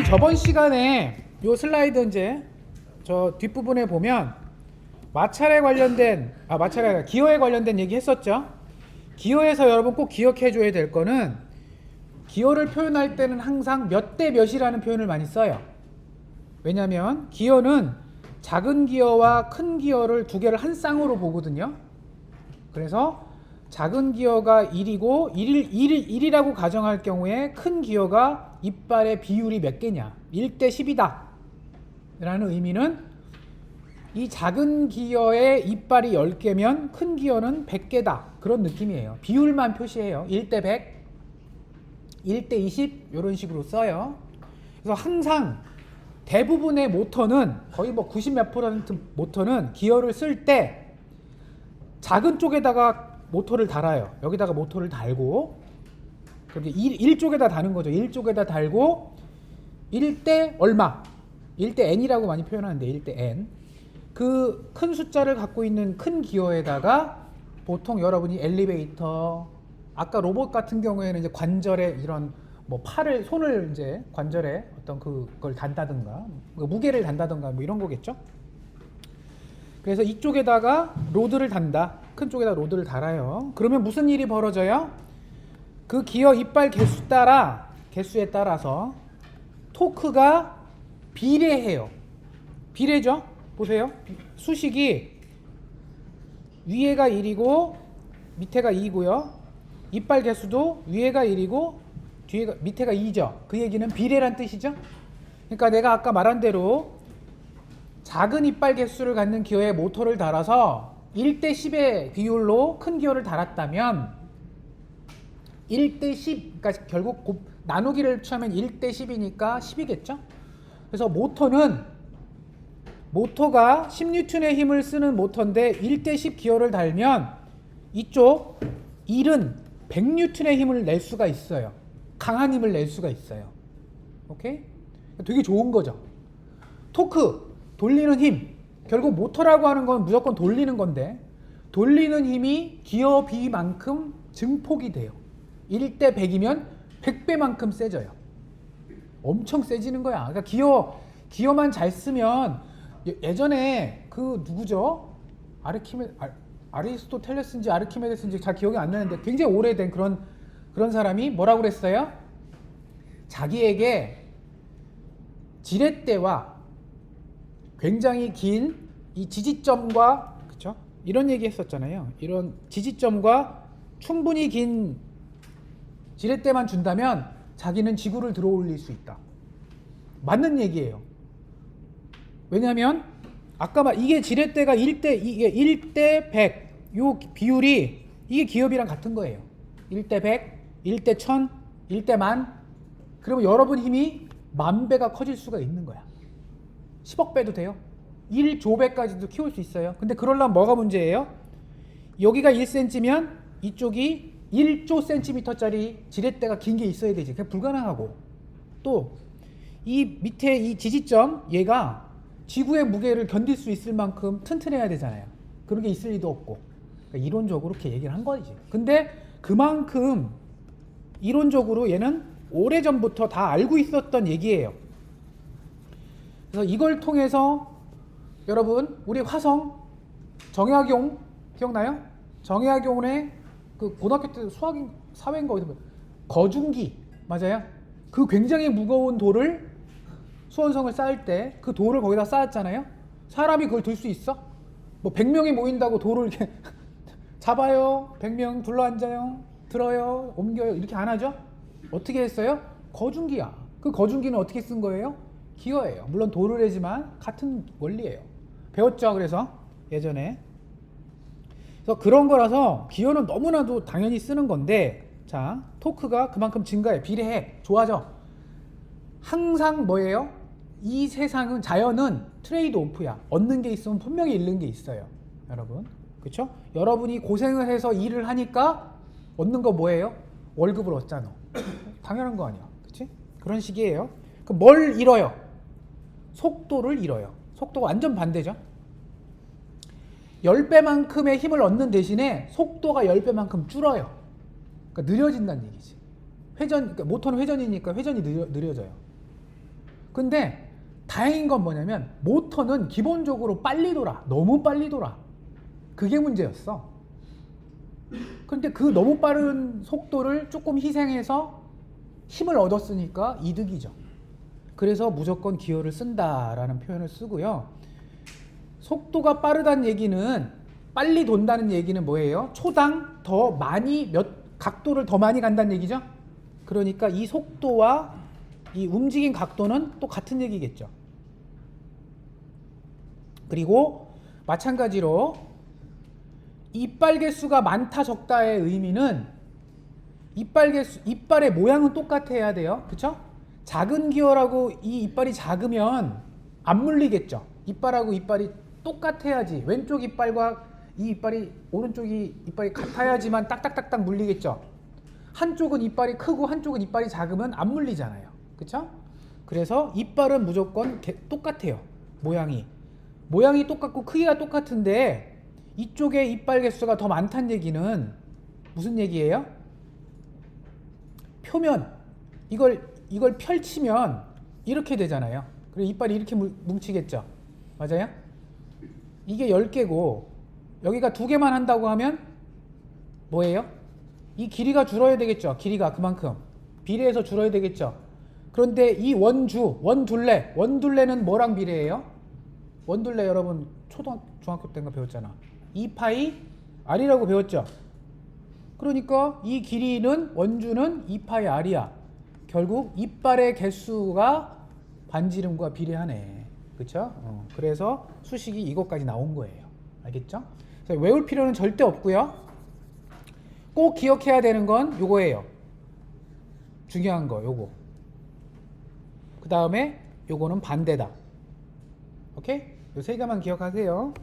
저번 시간에 요 슬라이드 이제 저 뒷부분에 보면 마찰에 관련된 마찰이 아니라 기호에 관련된 얘기 했었죠. 기호에서 여러분 꼭 기억해 줘야 될 거는 기호를 표현할 때는 항상 몇 대 몇이라는 표현을 많이 써요. 왜냐면 기호는 작은 기호와 큰 기호를 두 개를 한 쌍으로 보거든요. 그래서 작은 기호가 1이고 1이라고 가정할 경우에 큰 기호가 이빨의 비율이 몇 개냐 1대 10이다 라는 의미는 이 작은 기호의 이빨이 10개면 큰 기호는 100개다 그런 느낌이에요. 비율만 표시해요. 1대 100, 1대 20 이런 식으로 써요. 그래서 항상 대부분의 모터는 거의 뭐 90몇 % 모터는 기호를 쓸 때 작은 쪽에다가 모터를 달아요. 여기다가 모터를 달고 그렇게 1쪽에다 다는 거죠. 1쪽에다 달고 1대 얼마 1대 n이라고 많이 표현하는데 1대 n 그 큰 숫자를 갖고 있는 큰 기호에다가 보통 여러분이 엘리베이터 아까 로봇 같은 경우에는 이제 관절에 이런 뭐 손을 이제 관절에 어떤 그걸 단다든가 무게를 단다든가 뭐 이런 거겠죠. 그래서 이쪽에다가 로드를 단다. 큰 쪽에다 로드를 달아요. 그러면 무슨 일이 벌어져요? 그 기어 이빨 개수에 따라서 토크가 비례해요. 비례죠? 보세요. 수식이 위에가 1이고 밑에가 2고요. 이빨 개수도 위에가 1이고 밑에가 2죠. 그 얘기는 비례란 뜻이죠. 그러니까 내가 아까 말한 대로 작은 이빨 개수를 갖는 기어에 모터를 달아서 1대 10의 비율로 큰 기어를 달았다면 1대 10, 그러니까 결국 나누기를 취하면 1대 10이니까 10이겠죠? 그래서 모터가 10N의 힘을 쓰는 모터인데 1대 10 기어를 달면 이쪽 1은 100N의 힘을 낼 수가 있어요. 강한 힘을 낼 수가 있어요. 오케이? 되게 좋은 거죠. 토크, 돌리는 힘. 결국 모터라고 하는 건 무조건 돌리는 건데 돌리는 힘이 기어 비만큼 증폭이 돼요. 1대 100이면 100배만큼 세져요. 엄청 세지는 거야. 그러니까 기어만 잘 쓰면 예전에 그 누구죠? 아리스토텔레스인지 아르키메데스인지 잘 기억이 안 나는데 굉장히 오래된 그런 사람이 뭐라고 그랬어요? 자기에게 지렛대와 굉장히 긴 이 지지점과 그쵸? 이런 얘기 했었잖아요. 이런 지지점과 충분히 긴 지렛대만 준다면 자기는 지구를 들어올릴 수 있다. 맞는 얘기예요. 왜냐하면 아까 이게 지렛대가 이게 1대 100 요 비율이 이게 기업이랑 같은 거예요. 1대 100, 1대 1000, 1대 10,000 그러면 여러분 힘이 10,000배가 커질 수가 있는 거야. 10억 배도 돼요. 1조 배까지도 키울 수 있어요. 근데 그러려면 뭐가 문제예요? 여기가 1cm면 이쪽이 1조 cm짜리 지렛대가 긴 게 있어야 되지. 그게 불가능하고 또 이 밑에 이 지지점 얘가 지구의 무게를 견딜 수 있을 만큼 튼튼해야 되잖아요. 그런 게 있을 리도 없고 그러니까 이론적으로 그렇게 얘기를 한 거지. 근데 그만큼 이론적으로 얘는 오래전부터 다 알고 있었던 얘기예요. 그래서 이걸 통해서 여러분 우리 화성 정약용 기억나요? 정약용의 그 고등학교 때 수학인 사회인가 어디서 거중기 맞아요? 그 굉장히 무거운 돌을 수원성을 쌓을 때 그 돌을 거기다 쌓았잖아요. 사람이 그걸 들 수 있어? 뭐 100명이 모인다고 돌을 이렇게 잡아요. 100명 둘러앉아요. 들어요. 옮겨요. 이렇게 안 하죠? 어떻게 했어요? 거중기야. 그 거중기는 어떻게 쓴 거예요? 기어예요. 물론 돌을 해지만 같은 원리예요. 배웠죠? 그래서 예전에. 그래서 그런 거라서 기어는 너무나도 당연히 쓰는 건데 자 토크가 그만큼 증가해. 비례해. 좋아져. 항상 뭐예요? 이 세상은 자연은 트레이드 오프야. 얻는 게 있으면 분명히 잃는 게 있어요. 여러분. 그렇죠? 여러분이 고생을 해서 일을 하니까 얻는 거 뭐예요? 월급을 얻잖아. 당연한 거 아니야. 그렇지? 그런 식이에요. 그럼 뭘 잃어요? 속도를 잃어요. 속도가 완전 반대죠. 10배만큼의 힘을 얻는 대신에 속도가 10배만큼 줄어요. 그러니까 느려진다는 얘기지. 그러니까 모터는 회전이니까 회전이 느려져요. 근데 다행인 건 뭐냐면 모터는 기본적으로 빨리 돌아. 너무 빨리 돌아. 그게 문제였어. 근데 그 너무 빠른 속도를 조금 희생해서 힘을 얻었으니까 이득이죠. 그래서 무조건 기어를 쓴다라는 표현을 쓰고요. 속도가 빠르다는 얘기는, 빨리 돈다는 얘기는 뭐예요? 초당 더 많이, 각도를 더 많이 간다는 얘기죠. 그러니까 이 속도와 이 움직임 각도는 또 같은 얘기겠죠. 그리고 마찬가지로 이빨 개수가 많다 적다의 의미는, 이빨의 모양은 똑같아야 돼요. 그쵸? 작은 기어라고 이 이빨이 작으면 안 물리겠죠. 이빨하고 이빨이 똑같아야지, 왼쪽 이빨과 이 이빨이, 오른쪽이 이빨이 같아야지만 딱딱딱딱 물리겠죠. 한쪽은 이빨이 크고 한쪽은 이빨이 작으면 안 물리잖아요. 그쵸? 그래서 이빨은 무조건 똑같아요. 모양이 똑같고 크기가 똑같은데 이쪽에 이빨 개수가 더 많다는 얘기는 무슨 얘기예요? 표면, 이걸 펼치면 이렇게 되잖아요. 그리고 이빨이 이렇게 뭉치겠죠. 맞아요? 이게 10개고 여기가 2개만 한다고 하면 뭐예요? 이 길이가 줄어야 되겠죠. 길이가 그만큼 비례해서 줄어야 되겠죠. 그런데 이 원둘레는 뭐랑 비례해요? 원둘레 여러분 중학교 때인가 배웠잖아. 2파이 r이라고 배웠죠. 그러니까 이 길이는, 원주는 2파이 r이야. 결국 이빨의 개수가 반지름과 비례하네. 그쵸? 그래서 수식이 이것까지 나온 거예요. 알겠죠? 외울 필요는 절대 없고요. 꼭 기억해야 되는 건 요거예요. 중요한 거 요거. 그 다음에 요거는 반대다. 오케이? 요 세 개만 기억하세요.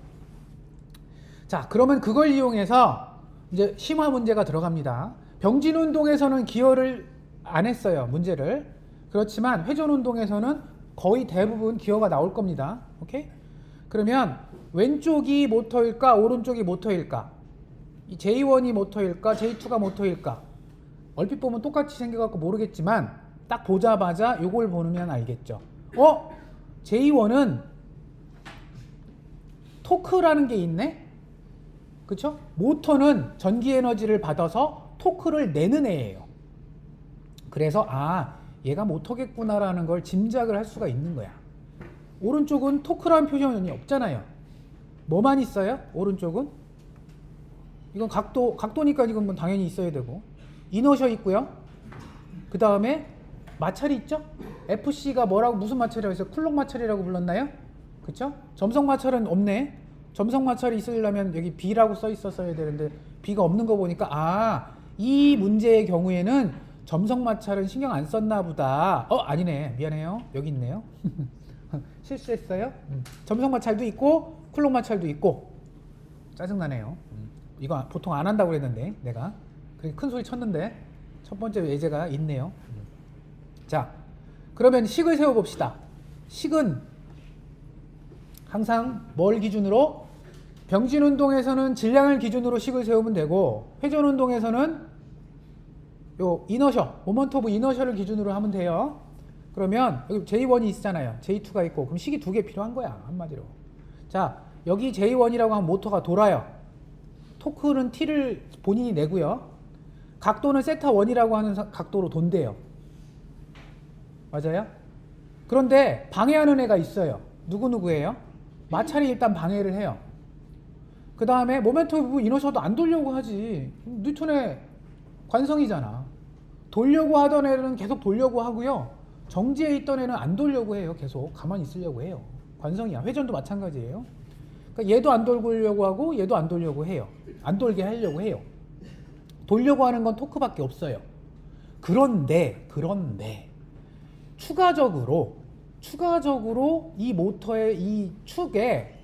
자, 그러면 그걸 이용해서 이제 심화 문제가 들어갑니다. 병진 운동에서는 기어를 안 했어요, 문제를. 그렇지만 회전 운동에서는 거의 대부분 기어가 나올 겁니다. 오케이? 그러면 왼쪽이 모터일까, 오른쪽이 모터일까? 이 J1이 모터일까, J2가 모터일까? 얼핏 보면 똑같이 생겨갖고 모르겠지만 딱 보자마자 요걸 보면 알겠죠. J1은 토크라는 게 있네? 그쵸? 모터는 전기 에너지를 받아서 토크를 내는 애예요. 그래서 얘가 모터겠구나라는 걸 짐작을 할 수가 있는 거야. 오른쪽은 토크라는 표현이 없잖아요. 뭐만 있어요? 오른쪽은? 이건 각도니까 이건 뭐 당연히 있어야 되고, 이너셔 있고요. 그 다음에 마찰이 있죠? FC가 무슨 마찰이라고 했어요? 쿨록 마찰이라고 불렀나요? 그쵸? 점성 마찰은 없네. 점성 마찰이 있으려면 여기 B라고 써 있었어야 되는데 B가 없는 거 보니까 이 문제의 경우에는 점성 마찰은 신경 안 썼나 보다. 아니네. 미안해요. 여기 있네요. 실수했어요. 점성 마찰도 있고 쿨록 마찰도 있고. 짜증나네요. 이거 보통 안 한다고 그랬는데 내가 큰 소리 쳤는데 첫 번째 예제가 있네요. 자, 그러면 식을 세워봅시다. 식은 항상 뭘 기준으로? 병진 운동에서는 질량을 기준으로 식을 세우면 되고, 회전 운동에서는 요 이너셔, 모먼트 오브 이너셔를 기준으로 하면 돼요. 그러면 여기 J1이 있잖아요. J2가 있고, 그럼 식이 2개 필요한 거야, 한마디로. 자, 여기 J1이라고 하면 모터가 돌아요. 토크는 T를 본인이 내고요. 각도는 세타1이라고 하는 각도로 돈대요. 맞아요? 그런데 방해하는 애가 있어요. 누구예요? 마찰이 일단 방해를 해요. 그 다음에 모멘트 오브 이너셔도 안 돌려고 하지. 뉴턴의 관성이잖아. 돌려고 하던 애는 계속 돌려고 하고요. 정지해 있던 애는 안 돌려고 해요. 계속 가만히 있으려고 해요. 관성이야. 회전도 마찬가지예요. 그러니까 얘도 안 돌려고 하고 얘도 안 돌려고 해요. 안 돌게 하려고 해요. 돌려고 하는 건 토크밖에 없어요. 그런데 추가적으로 이 모터의 이 축에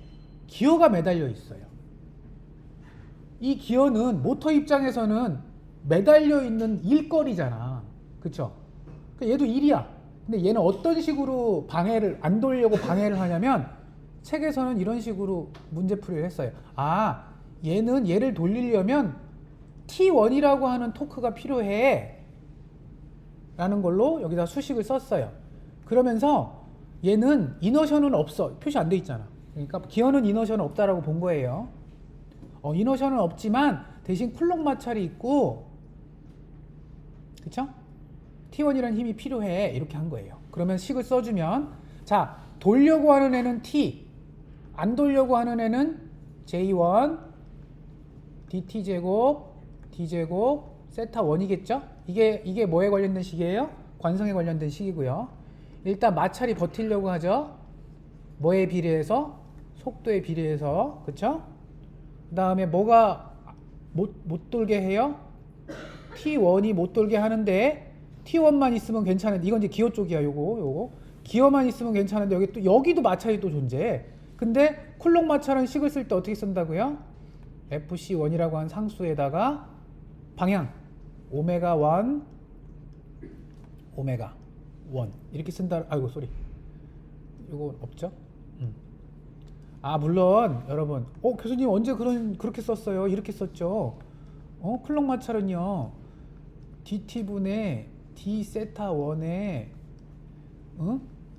기어가 매달려 있어요. 이 기어는 모터 입장에서는 매달려 있는 일거리잖아. 그쵸? 얘도 일이야. 근데 얘는 어떤 식으로 안 돌려고 방해를 하냐면 책에서는 이런 식으로 문제풀이를 했어요. 얘는 얘를 돌리려면 T1이라고 하는 토크가 필요해 라는 걸로 여기다 수식을 썼어요. 그러면서 얘는 이너션은 없어. 표시 안 돼 있잖아. 그러니까 기어는 이너션은 없다라고 본 거예요. 이너션은 없지만 대신 쿨롱 마찰이 있고, 그쵸? T1이라는 힘이 필요해. 이렇게 한 거예요. 그러면 식을 써주면, 자, 돌려고 하는 애는 T, 안 돌려고 하는 애는 J1, DT제곱, D제곱, 세타 1이겠죠? 이게 뭐에 관련된 식이에요? 관성에 관련된 식이고요. 일단 마찰이 버티려고 하죠. 뭐에 비례해서? 속도에 비례해서. 그쵸? 그 다음에 뭐가 못 돌게 해요? T1이 못 돌게 하는데 T1만 있으면 괜찮은데, 이건 이제 기어 쪽이야. 요거 기어만 있으면 괜찮은데 여기도 마찰이 또 존재해. 근데 쿨롱 마찰은 식을 쓸 때 어떻게 쓴다고요? FC1이라고 한 상수에다가 방향 오메가 1 오메가 1 이렇게 쓴다. 아이고 쏘리, 이거 없죠? 물론 여러분, 교수님 언제 그렇게 썼어요? 이렇게 썼죠. 쿨롱 마찰은요, dt분의 d 세타 1에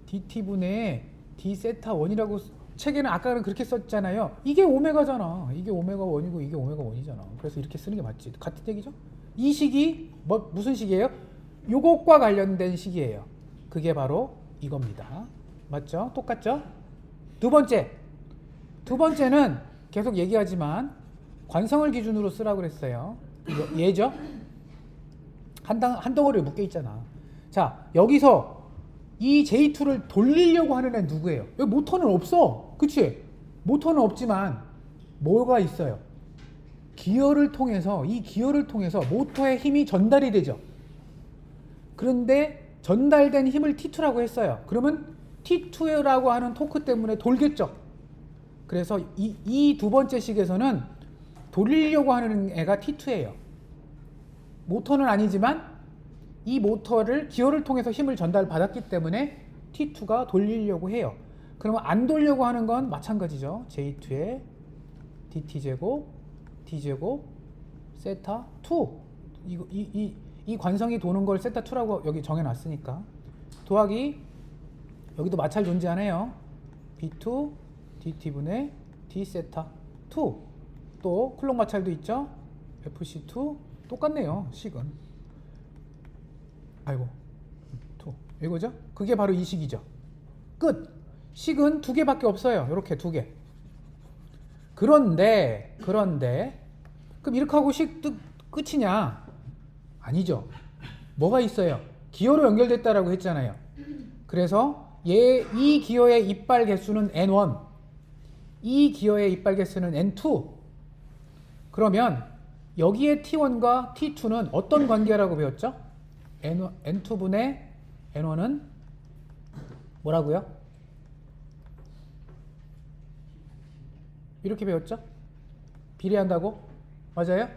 dt분의 d 세타 1이라고 책에는 아까는 그렇게 썼잖아요. 이게 오메가잖아. 이게 오메가 1이고 이게 오메가 1이잖아. 그래서 이렇게 쓰는 게 맞지. 같은 얘기죠? 이 식이 무슨 식이에요? 요것과 관련된 식이에요. 그게 바로 이겁니다. 맞죠? 똑같죠? 두 번째는 계속 얘기하지만 관성을 기준으로 쓰라고 그랬어요. 얘죠? 한 덩어리에 묶여 있잖아. 자, 여기서 이 J2를 돌리려고 하는 애는 누구예요? 여기 모터는 없어. 그치? 모터는 없지만 뭐가 있어요? 기어를 통해서, 이 기어를 통해서 모터에 힘이 전달이 되죠. 그런데 전달된 힘을 T2라고 했어요. 그러면 T2라고 하는 토크 때문에 돌겠죠. 그래서 이 두 번째 식에서는 돌리려고 하는 애가 T2예요. 모터는 아니지만 이 모터를 기어를 통해서 힘을 전달받았기 때문에 T2가 돌리려고 해요. 그러면 안 돌려고 하는 건 마찬가지죠. J2에 DT제곱, D제곱, 세타 2. 이 관성이 도는 걸 세타 2라고 여기 정해놨으니까. 더하기, 여기도 마찰 존재하네요. B2, DT분의 D 세타 2. 또 쿨롱 마찰도 있죠. FC2 똑같네요. 식은. 아이고, 2 이거죠? 그게 바로 이 식이죠. 끝. 식은 두 개밖에 없어요. 이렇게 두 개. 그런데 그럼 이렇게 하고 식 끝이냐? 아니죠. 뭐가 있어요? 기어로 연결됐다라고 했잖아요. 그래서 이 기어의 이빨 개수는 N1, 이 기어의 이빨 개수는 N2. 그러면 여기에 T1과 T2는 어떤 관계라고 배웠죠? N2분의 N1은 뭐라고요? 이렇게 배웠죠? 비례한다고? 맞아요?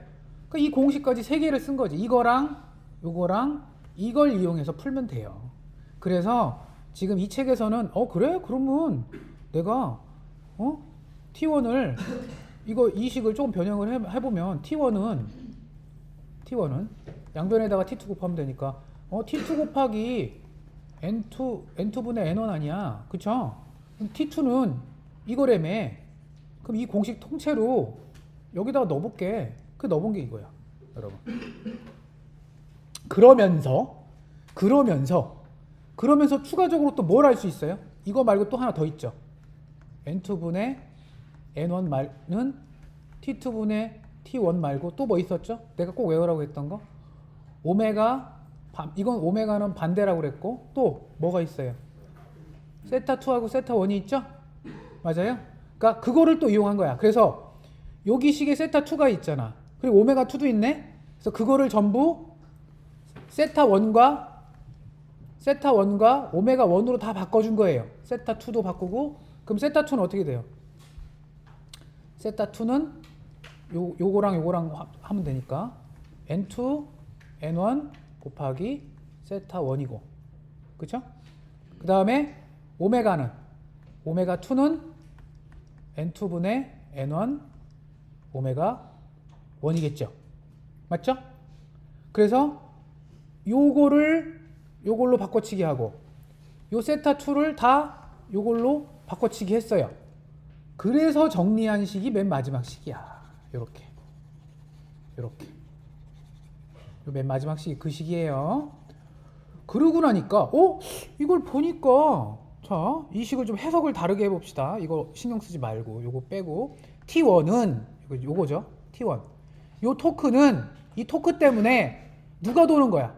그러니까 이 공식까지 세 개를 쓴 거지. 이거랑 요거랑 이걸 이용해서 풀면 돼요. 그래서 지금 이 책에서는 그래? 그러면 내가 T1을 이 식을 조금 변형을 해보면 T1은 양변에다가 T2 곱하면 되니까 T2 곱하기 N2분의 N1 아니야. 그쵸? T2는 이거라며. 그럼 이 공식 통째로 여기다가 넣어볼게. 그 넣어본 게 이거야, 여러분. 그러면서 추가적으로 또 뭘 할 수 있어요? 이거 말고 또 하나 더 있죠. N2분의 N1 말은 T2분의 T1 말고 또 뭐 있었죠? 내가 꼭 외우라고 했던 거. 이건 오메가는 반대라고 그랬고, 또 뭐가 있어요? 세타 2하고 세타 1이 있죠? 맞아요? 그러니까 그거를 또 이용한 거야. 그래서 여기 식에 세타 2가 있잖아. 그리고 오메가 2도 있네. 그래서 그거를 전부 세타 1과 오메가 1으로 다 바꿔준 거예요. 세타 2도 바꾸고. 그럼 세타 2는 어떻게 돼요? 세타 2는 요거랑 하면 되니까 N2, N1 곱하기 세타 1이고. 그쵸? 그 다음에 오메가 2는 N2분의 N1 오메가 1이겠죠. 맞죠? 그래서 요걸로 바꿔치기 하고, 요 세타 2를 다 요걸로 바꿔치기 했어요. 그래서 정리한 식이 맨 마지막 식이야. 요렇게. 요렇게. 요 맨 마지막 식이 그 식이에요. 그러고 나니까 이걸 보니까 자, 이 식을 좀 해석을 다르게 해봅시다. 이거 신경 쓰지 말고 요거 빼고 T1은 요거죠. T1. 요 토크는 이 토크 때문에 누가 도는 거야?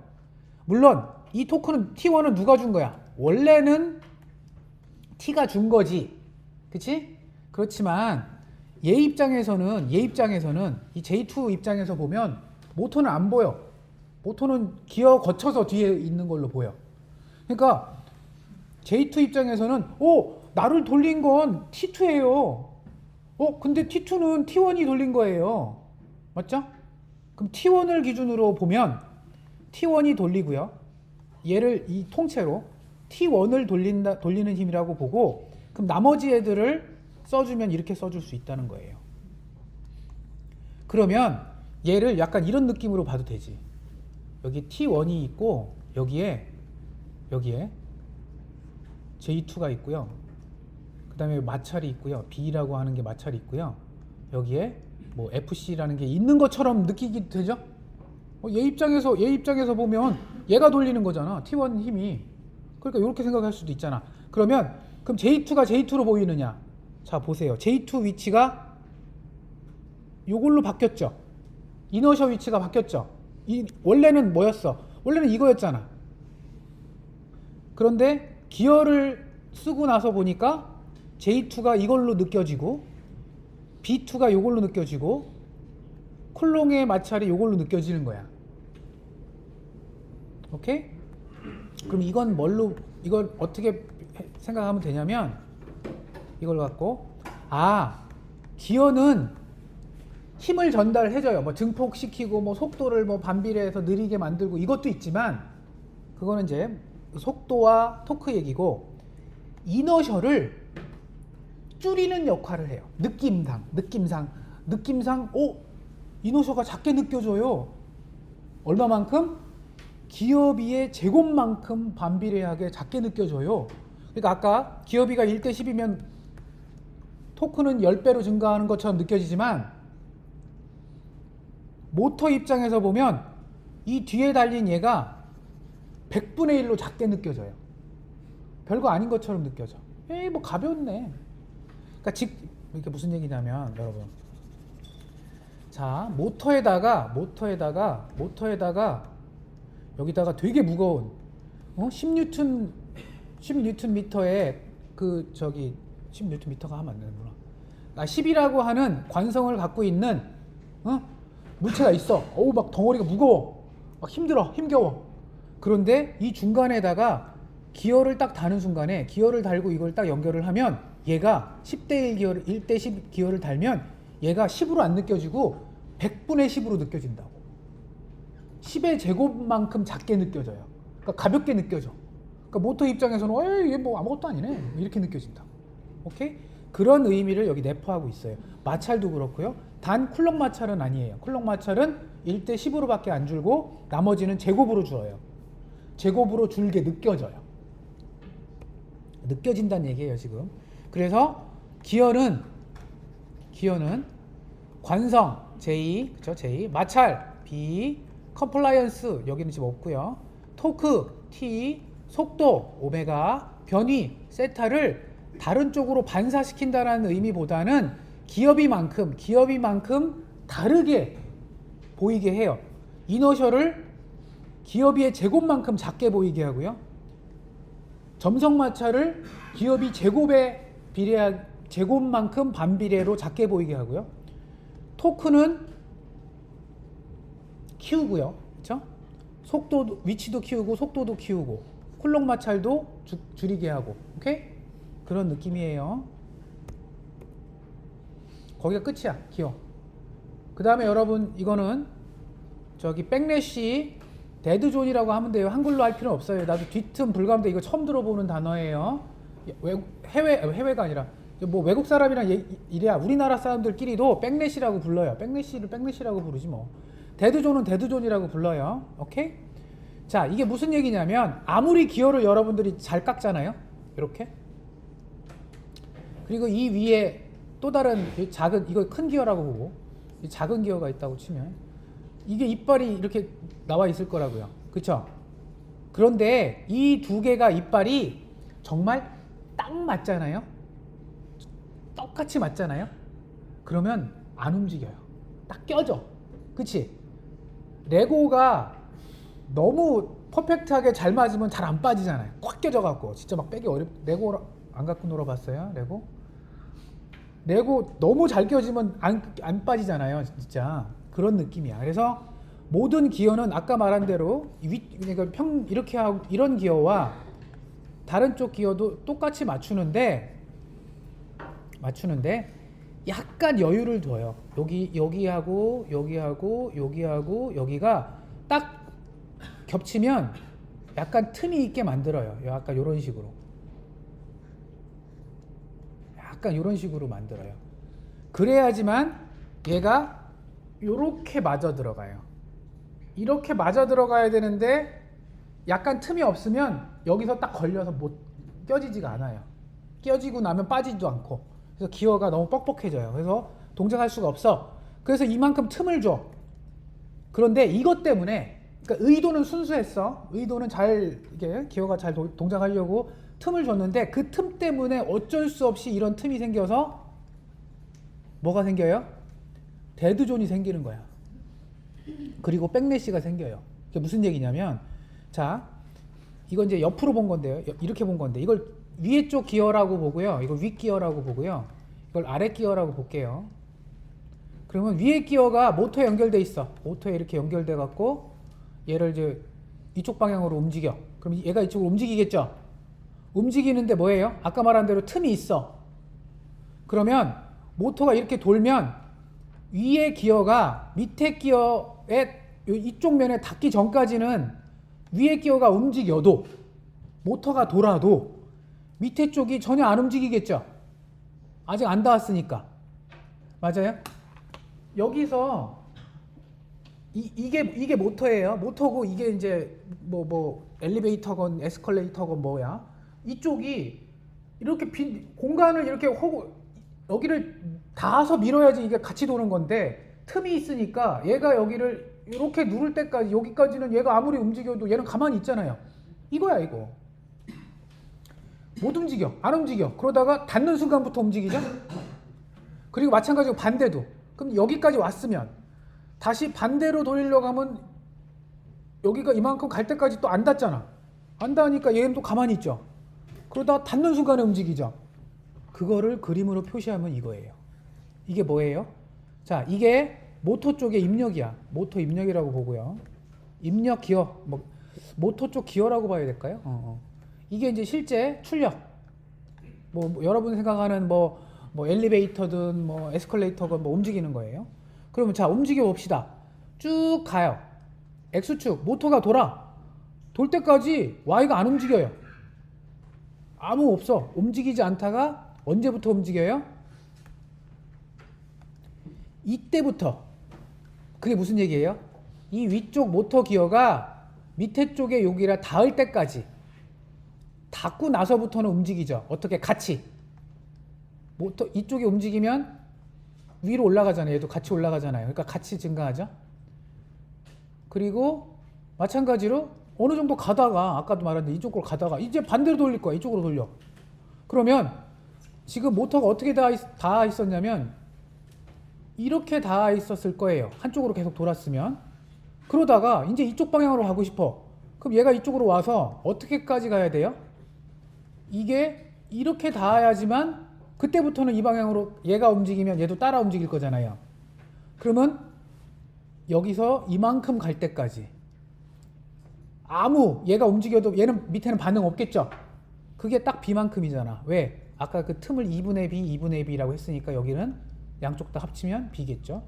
물론 이 토크는 T1은 누가 준 거야? 원래는 T가 준 거지. 그치? 그렇지만 얘 입장에서는 이 J2 입장에서 보면 모터는 안 보여. 모터는 기어 거쳐서 뒤에 있는 걸로 보여. 그러니까 J2 입장에서는 나를 돌린 건 T2예요. 근데 T2는 T1이 돌린 거예요. 맞죠? 그럼 T1을 기준으로 보면 T1이 돌리고요. 얘를 이 통째로 T1을 돌리는 힘이라고 보고, 그럼 나머지 애들을 써주면 이렇게 써줄 수 있다는 거예요. 그러면 얘를 약간 이런 느낌으로 봐도 되지. 여기 T1이 있고 여기에 J2가 있고요. 그 다음에 마찰이 있고요. B라고 하는 게 마찰이 있고요. 여기에 뭐 FC라는 게 있는 것처럼 느끼기 되죠? 얘 입장에서 보면 얘가 돌리는 거잖아. T1 힘이. 그러니까 이렇게 생각할 수도 있잖아. 그럼 J2가 J2로 보이느냐? 자, 보세요. J2 위치가 요걸로 바뀌었죠. 이너셔 위치가 바뀌었죠. 원래는 뭐였어? 원래는 이거였잖아. 그런데 기어를 쓰고 나서 보니까 J2가 이걸로 느껴지고 B2가 이걸로 느껴지고 쿨롱의 마찰이 이걸로 느껴지는 거야. 오케이? 그럼 이걸 어떻게 생각하면 되냐면 이걸 갖고 기어는 힘을 전달해줘요. 뭐 증폭시키고 뭐 속도를 뭐 반비례해서 느리게 만들고 이것도 있지만 그거는 이제 속도와 토크 얘기고, 이너셜을 줄이는 역할을 해요. 느낌상 이너셜가 작게 느껴져요. 얼마만큼? 기어비의 제곱만큼 반비례하게 작게 느껴져요. 그러니까 아까 기어비가 1대 10이면 토크는 10배로 증가하는 것처럼 느껴지지만 모터 입장에서 보면 이 뒤에 달린 얘가 100분의 1로 작게 느껴져요. 별거 아닌 것처럼 느껴져. 뭐 가볍네. 그러니까 이게 무슨 얘기냐면 여러분, 자, 모터에다가 여기다가 되게 무거운 10Nm 미터의 10Nm 미터가 하면 안 되는구나. 10이라고 하는 관성을 갖고 있는 물체가 있어. 막 덩어리가 무거워. 막 힘겨워. 그런데 이 중간에다가 기어를 딱 다는 순간에 기어를 달고 이걸 딱 연결을 하면 얘가 10대 1 10 기어를 달면 얘가 10으로 안 느껴지고 100분의 10으로 느껴진다고. 10의 제곱만큼 작게 느껴져요. 그러니까 가볍게 느껴져. 그러니까 모터 입장에서는 얘 뭐 아무것도 아니네. 이렇게 느껴진다. 오케이? 그런 의미를 여기 내포하고 있어요. 마찰도 그렇고요. 단 쿨롱 마찰은 아니에요. 쿨롱 마찰은 1대 10으로 밖에 안 줄고 나머지는 제곱으로 줄어요. 제곱으로 줄게 느껴져요. 느껴진다는 얘기예요, 지금. 그래서 기어는 관성 J, 그쵸? J, 마찰 B, 컴플라이언스 여기는 지금 없고요. 토크 T, 속도 오메가, 변위 세타를 다른 쪽으로 반사시킨다라는 의미보다는 기어비만큼 다르게 보이게 해요. 이너셜을 기어비의 제곱만큼 작게 보이게 하고요. 점성 마찰을 기어비 제곱만큼 반비례로 작게 보이게 하고요. 토크는 키우고요. 그렇죠? 속도 위치도 키우고 속도도 키우고 쿨롱 마찰도 줄이게 하고. 오케이? 그런 느낌이에요. 거기가 끝이야. 기어. 그 다음에 여러분 이거는 백래시 데드존이라고 하면 돼요. 한글로 할 필요는 없어요. 나도 뒤틈 불감돼 이거 처음 들어보는 단어예요. 해외가 아니라 뭐 외국 사람이랑 이래야 우리나라 사람들끼리도 백래시라고 불러요. 백래시를 백래시라고 부르지 뭐. 데드존은 데드존이라고 불러요. 오케이? 자, 이게 무슨 얘기냐면 아무리 기어를 여러분들이 잘 깎잖아요. 이렇게. 그리고 이 위에 또 다른 작은, 이거 큰 기어라고 보고 이 작은 기어가 있다고 치면 이게 이빨이 이렇게 나와 있을 거라고요. 그쵸? 그런데 이 두 개가 이빨이 정말 딱 맞잖아요. 똑같이 맞잖아요. 그러면 안 움직여요. 딱 껴져. 그치? 레고가 너무 퍼펙트하게 잘 맞으면 잘 안 빠지잖아요. 꽉 껴져갖고 진짜 막 빼기 레고 안 갖고 놀아봤어요? 레고 너무 잘 껴지면 안 빠지잖아요. 진짜 그런 느낌이야. 그래서 모든 기어는 아까 말한 대로 그러니까 이렇게 하고 이런 기어와 다른 쪽 기어도 똑같이 맞추는데 약간 여유를 둬요. 여기하고 여기가 딱 겹치면 약간 틈이 있게 만들어요. 약간 이런 식으로. 약간 이런 식으로 만들어요. 그래야지만 얘가 이렇게 맞아 들어가요. 이렇게 맞아 들어가야 되는데 약간 틈이 없으면 여기서 딱 걸려서 못 껴지지가 않아요. 껴지고 나면 빠지지도 않고. 그래서 기어가 너무 뻑뻑해져요. 그래서 동작할 수가 없어. 그래서 이만큼 틈을 줘. 그런데 이것 때문에 그러니까 의도는 순수했어. 의도는 잘 이게 기어가 잘 동작하려고 틈을 줬는데 그 틈 때문에 어쩔 수 없이 이런 틈이 생겨서 뭐가 생겨요? 데드존이 생기는 거야. 그리고 백래시가 생겨요. 이게 무슨 얘기냐면 자, 이건 이제 옆으로 본 건데요. 이렇게 본 건데 이걸 위에 쪽 기어라고 보고요. 이걸 윗 기어라고 보고요. 이걸 아래 기어라고 볼게요. 그러면 위에 기어가 모터에 연결돼 있어. 모터에 이렇게 연결돼 갖고 얘를 이제 이쪽 방향으로 움직여. 그럼 얘가 이쪽으로 움직이겠죠? 움직이는데 뭐예요? 아까 말한 대로 틈이 있어. 그러면 모터가 이렇게 돌면 위에 기어가 밑에 기어의 이쪽 면에 닿기 전까지는 위에 기어가 움직여도 모터가 돌아도 밑에 쪽이 전혀 안 움직이겠죠? 아직 안 닿았으니까. 맞아요? 여기서 이게 모터예요. 모터고 이게 이제 뭐 엘리베이터건 에스컬레이터건 뭐야. 이쪽이 이렇게 빈 공간을 이렇게 여기를 닿아서 밀어야지 이게 같이 도는 건데 틈이 있으니까 얘가 여기를 이렇게 누를 때까지 여기까지는 얘가 아무리 움직여도 얘는 가만히 있잖아요. 이거야 이거. 못 움직여. 안 움직여. 그러다가 닿는 순간부터 움직이죠. 그리고 마찬가지로 반대도. 그럼 여기까지 왔으면 다시 반대로 돌리려고 하면 여기가 이만큼 갈 때까지 또 안 닿잖아. 안 닿으니까 얘는 또 가만히 있죠. 그러다 닿는 순간에 움직이죠. 그거를 그림으로 표시하면 이거예요. 이게 뭐예요? 자, 이게 모터 쪽의 입력이야. 모터 입력이라고 보고요. 입력 기어, 모터 쪽 기어라고 봐야 될까요? 이게 이제 실제 출력. 여러분 생각하는 엘리베이터든 에스컬레이터건 움직이는 거예요. 그러면 자, 움직여 봅시다. 쭉 가요. X축, 모터가 돌아. 돌 때까지 Y가 안 움직여요. 아무 없어. 움직이지 않다가 언제부터 움직여요? 이때부터. 그게 무슨 얘기예요? 이 위쪽 모터 기어가 밑에 쪽에 여기라 닿을 때까지. 닿고 나서부터는 움직이죠. 어떻게? 같이. 모터 이쪽이 움직이면 위로 올라가잖아요. 얘도 같이 올라가잖아요. 그러니까 같이 증가하죠. 그리고 마찬가지로 어느 정도 가다가 아까도 말했는데 이쪽으로 가다가 이제 반대로 돌릴 거야. 이쪽으로 돌려. 그러면 지금 모터가 어떻게 닿아 있었냐면 이렇게 닿아 있었을 거예요. 한쪽으로 계속 돌았으면. 그러다가 이제 이쪽 방향으로 가고 싶어. 그럼 얘가 이쪽으로 와서 어떻게까지 가야 돼요? 이게 이렇게 닿아야지만 그때부터는 이 방향으로 얘가 움직이면 얘도 따라 움직일 거잖아요. 그러면 여기서 이만큼 갈 때까지 얘가 움직여도 얘는 밑에는 반응 없겠죠. 그게 딱 B만큼이잖아. 왜? 아까 그 틈을 2분의 B, 2분의 B라고 했으니까 여기는 양쪽 다 합치면 B겠죠.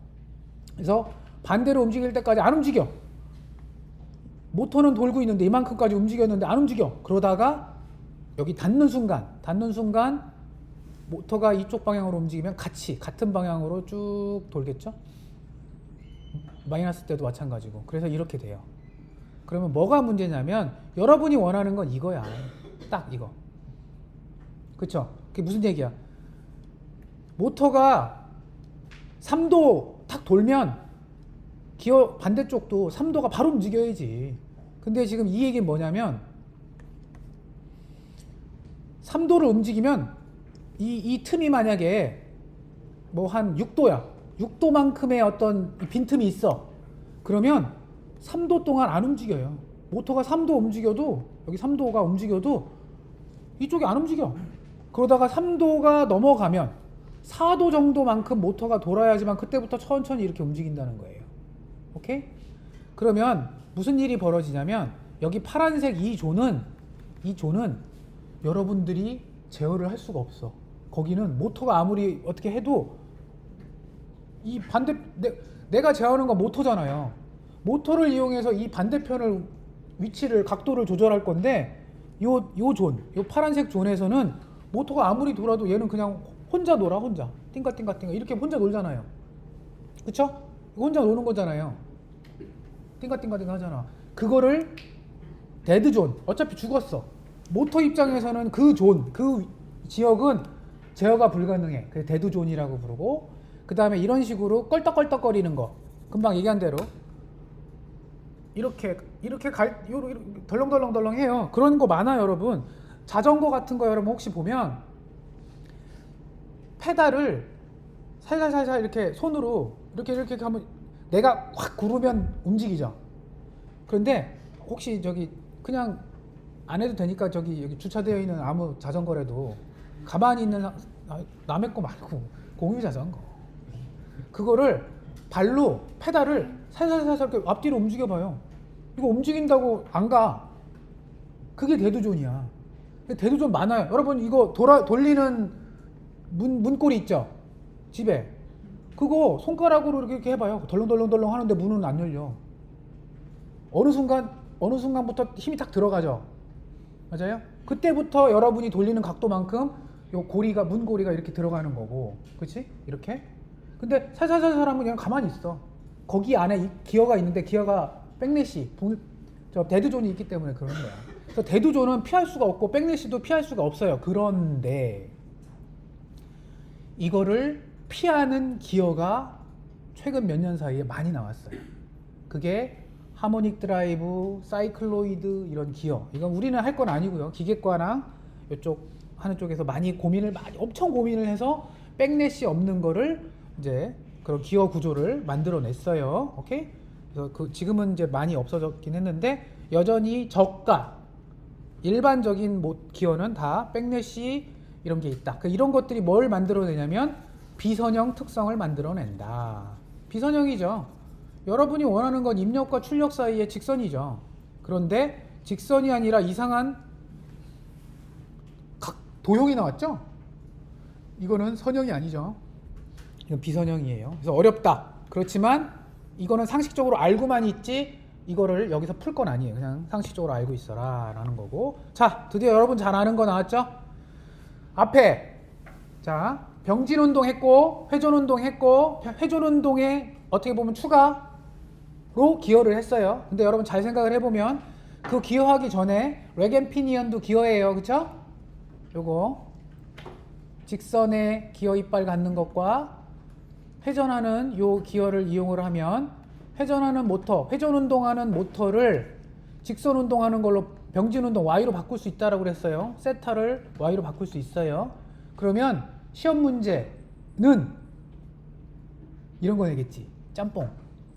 그래서 반대로 움직일 때까지 안 움직여. 모터는 돌고 있는데 이만큼까지 움직였는데 안 움직여. 그러다가 여기 닿는 순간 모터가 이쪽 방향으로 움직이면 같은 방향으로 쭉 돌겠죠. 마이너스 때도 마찬가지고. 그래서 이렇게 돼요. 그러면 뭐가 문제냐면 여러분이 원하는 건 이거야. 딱 이거. 그쵸? 그게 무슨 얘기야? 모터가 3도 탁 돌면 기어 반대쪽도 3도가 바로 움직여야지. 근데 지금 이 얘기는 뭐냐면 3도를 움직이면 이 틈이 만약에 뭐 한 6도야. 6도만큼의 어떤 빈틈이 있어. 그러면 3도 동안 안 움직여요. 모터가 3도 움직여도, 여기 3도가 움직여도 이쪽이 안 움직여. 그러다가 3도가 넘어가면 4도 정도만큼 모터가 돌아야지만 그때부터 천천히 이렇게 움직인다는 거예요. 오케이? 그러면 무슨 일이 벌어지냐면 여기 파란색 이 존은 여러분들이 제어를 할 수가 없어. 거기는 모터가 아무리 어떻게 해도 이 반대 내가 제어하는 건 모터잖아요. 모터를 이용해서 이 반대편을 위치를 각도를 조절할 건데 요 파란색 존에서는 모터가 아무리 돌아도 얘는 그냥 혼자 놀아. 혼자 띵가띵가 이렇게 혼자 놀잖아요. 그쵸? 혼자 노는 거잖아요. 띵가띵가 하잖아. 그거를 데드존, 어차피 죽었어. 모터 입장에서는 그 지역은 제어가 불가능해. 그래서 데드존이라고 부르고, 그 다음에 이런 식으로 껄떡껄떡거리는 거, 금방 얘기한 대로 이렇게 덜렁덜렁 해요. 그런 거 많아요, 여러분. 자전거 같은 거 여러분 혹시 보면 페달을 살살살살 이렇게 손으로 이렇게 하면 내가 확 구르면 움직이죠. 그런데 혹시 저기 그냥 안 해도 되니까 저기 여기 주차되어 있는 아무 자전거라도 가만히 있는 남의 거 말고 공유 자전거 그거를 발로 페달을 살살살살 이렇게 앞뒤로 움직여봐요. 이거 움직인다고 안 가. 그게 데드존이야. 데드존 많아요. 여러분 이거 돌리는 문고리 있죠? 집에. 그거 손가락으로 이렇게 해봐요. 덜렁덜렁 하는데 문은 안 열려. 어느 순간부터 힘이 딱 들어가죠. 맞아요? 그때부터 여러분이 돌리는 각도만큼 요 문고리가 이렇게 들어가는 거고, 그렇지? 이렇게. 근데 살살살살 하면 그냥 가만히 있어. 거기 안에 기어가 있는데 기어가 백래시, 데드존이 있기 때문에 그런 거야. 그래서 데드존은 피할 수가 없고 백래시도 피할 수가 없어요. 그런데 이거를 피하는 기어가 최근 몇 년 사이에 많이 나왔어요. 그게 하모닉 드라이브, 사이클로이드 이런 기어. 이건 우리는 할 건 아니고요. 기계과랑 이쪽 하는 쪽에서 엄청 고민을 해서 백래시 없는 거를 이제 그런 기어 구조를 만들어냈어요. 오케이? 그래서 지금은 이제 많이 없어졌긴 했는데 여전히 저가 일반적인 기어는 다 백래시 이런 게 있다. 이런 것들이 뭘 만들어내냐면 비선형 특성을 만들어낸다. 비선형이죠. 여러분이 원하는 건 입력과 출력 사이의 직선이죠. 그런데 직선이 아니라 이상한 도형이 나왔죠? 이거는 선형이 아니죠. 이건 비선형이에요. 그래서 어렵다. 그렇지만 이거는 상식적으로 알고만 있지 이거를 여기서 풀 건 아니에요. 그냥 상식적으로 알고 있어라 라는 거고. 자, 드디어 여러분 잘 아는 거 나왔죠? 앞에 자 병진운동 했고 회전운동 했고 회전운동에 어떻게 보면 추가로 기여를 했어요. 근데 여러분 잘 생각을 해보면 그 기여하기 전에 렉앤피니언도 기여해요. 그쵸? 요거 직선의 기어 이빨 갖는 것과 회전하는 요 기어를 이용을 하면 회전하는 모터, 회전운동하는 모터를 직선운동하는 걸로 병진운동 Y로 바꿀 수 있다라고 그랬어요. 세타를 Y로 바꿀 수 있어요. 그러면 시험 문제는 이런 거 내겠지. 짬뽕.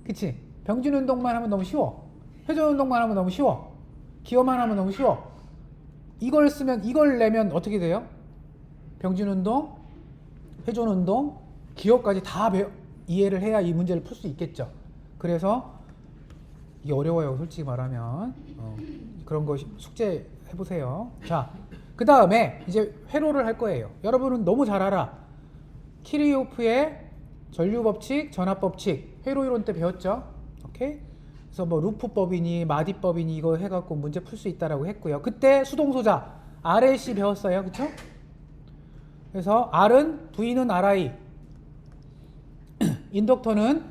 그치? 병진운동만 하면 너무 쉬워. 회전운동만 하면 너무 쉬워. 기어만 하면 너무 쉬워. 이걸 내면 어떻게 돼요? 병진운동, 회전운동, 기어까지 다 이해를 해야 이 문제를 풀 수 있겠죠. 그래서 이게 어려워요. 솔직히 말하면 그런 거 숙제 해보세요. 자, 그 다음에 이제 회로를 할 거예요. 여러분은 너무 잘 알아. 키르호프의 전류법칙, 전압법칙, 회로 이론 때 배웠죠. 오케이? 그래서 뭐 루프법이니 마디법이니 이거 해갖고 문제 풀 수 있다라고 했고요. 그때 수동소자 RLC 배웠어요. 그쵸? 그래서 R은 V는 RI, 인덕터는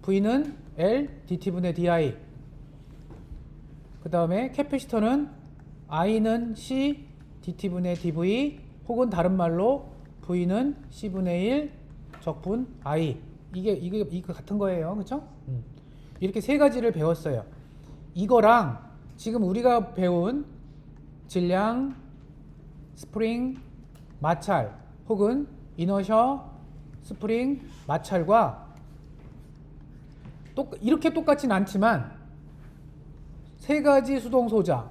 V는 L, DT분의 DI. 그 다음에 캐패시터는 I는 C dt분의 dv 혹은 다른 말로 V는 C분의 1 적분 I. 이게 같은 거예요. 그쵸? 이렇게 세 가지를 배웠어요. 이거랑 지금 우리가 배운 질량, 스프링, 마찰 혹은 이너셔, 스프링, 마찰과 이렇게 똑같진 않지만 세 가지 수동 소자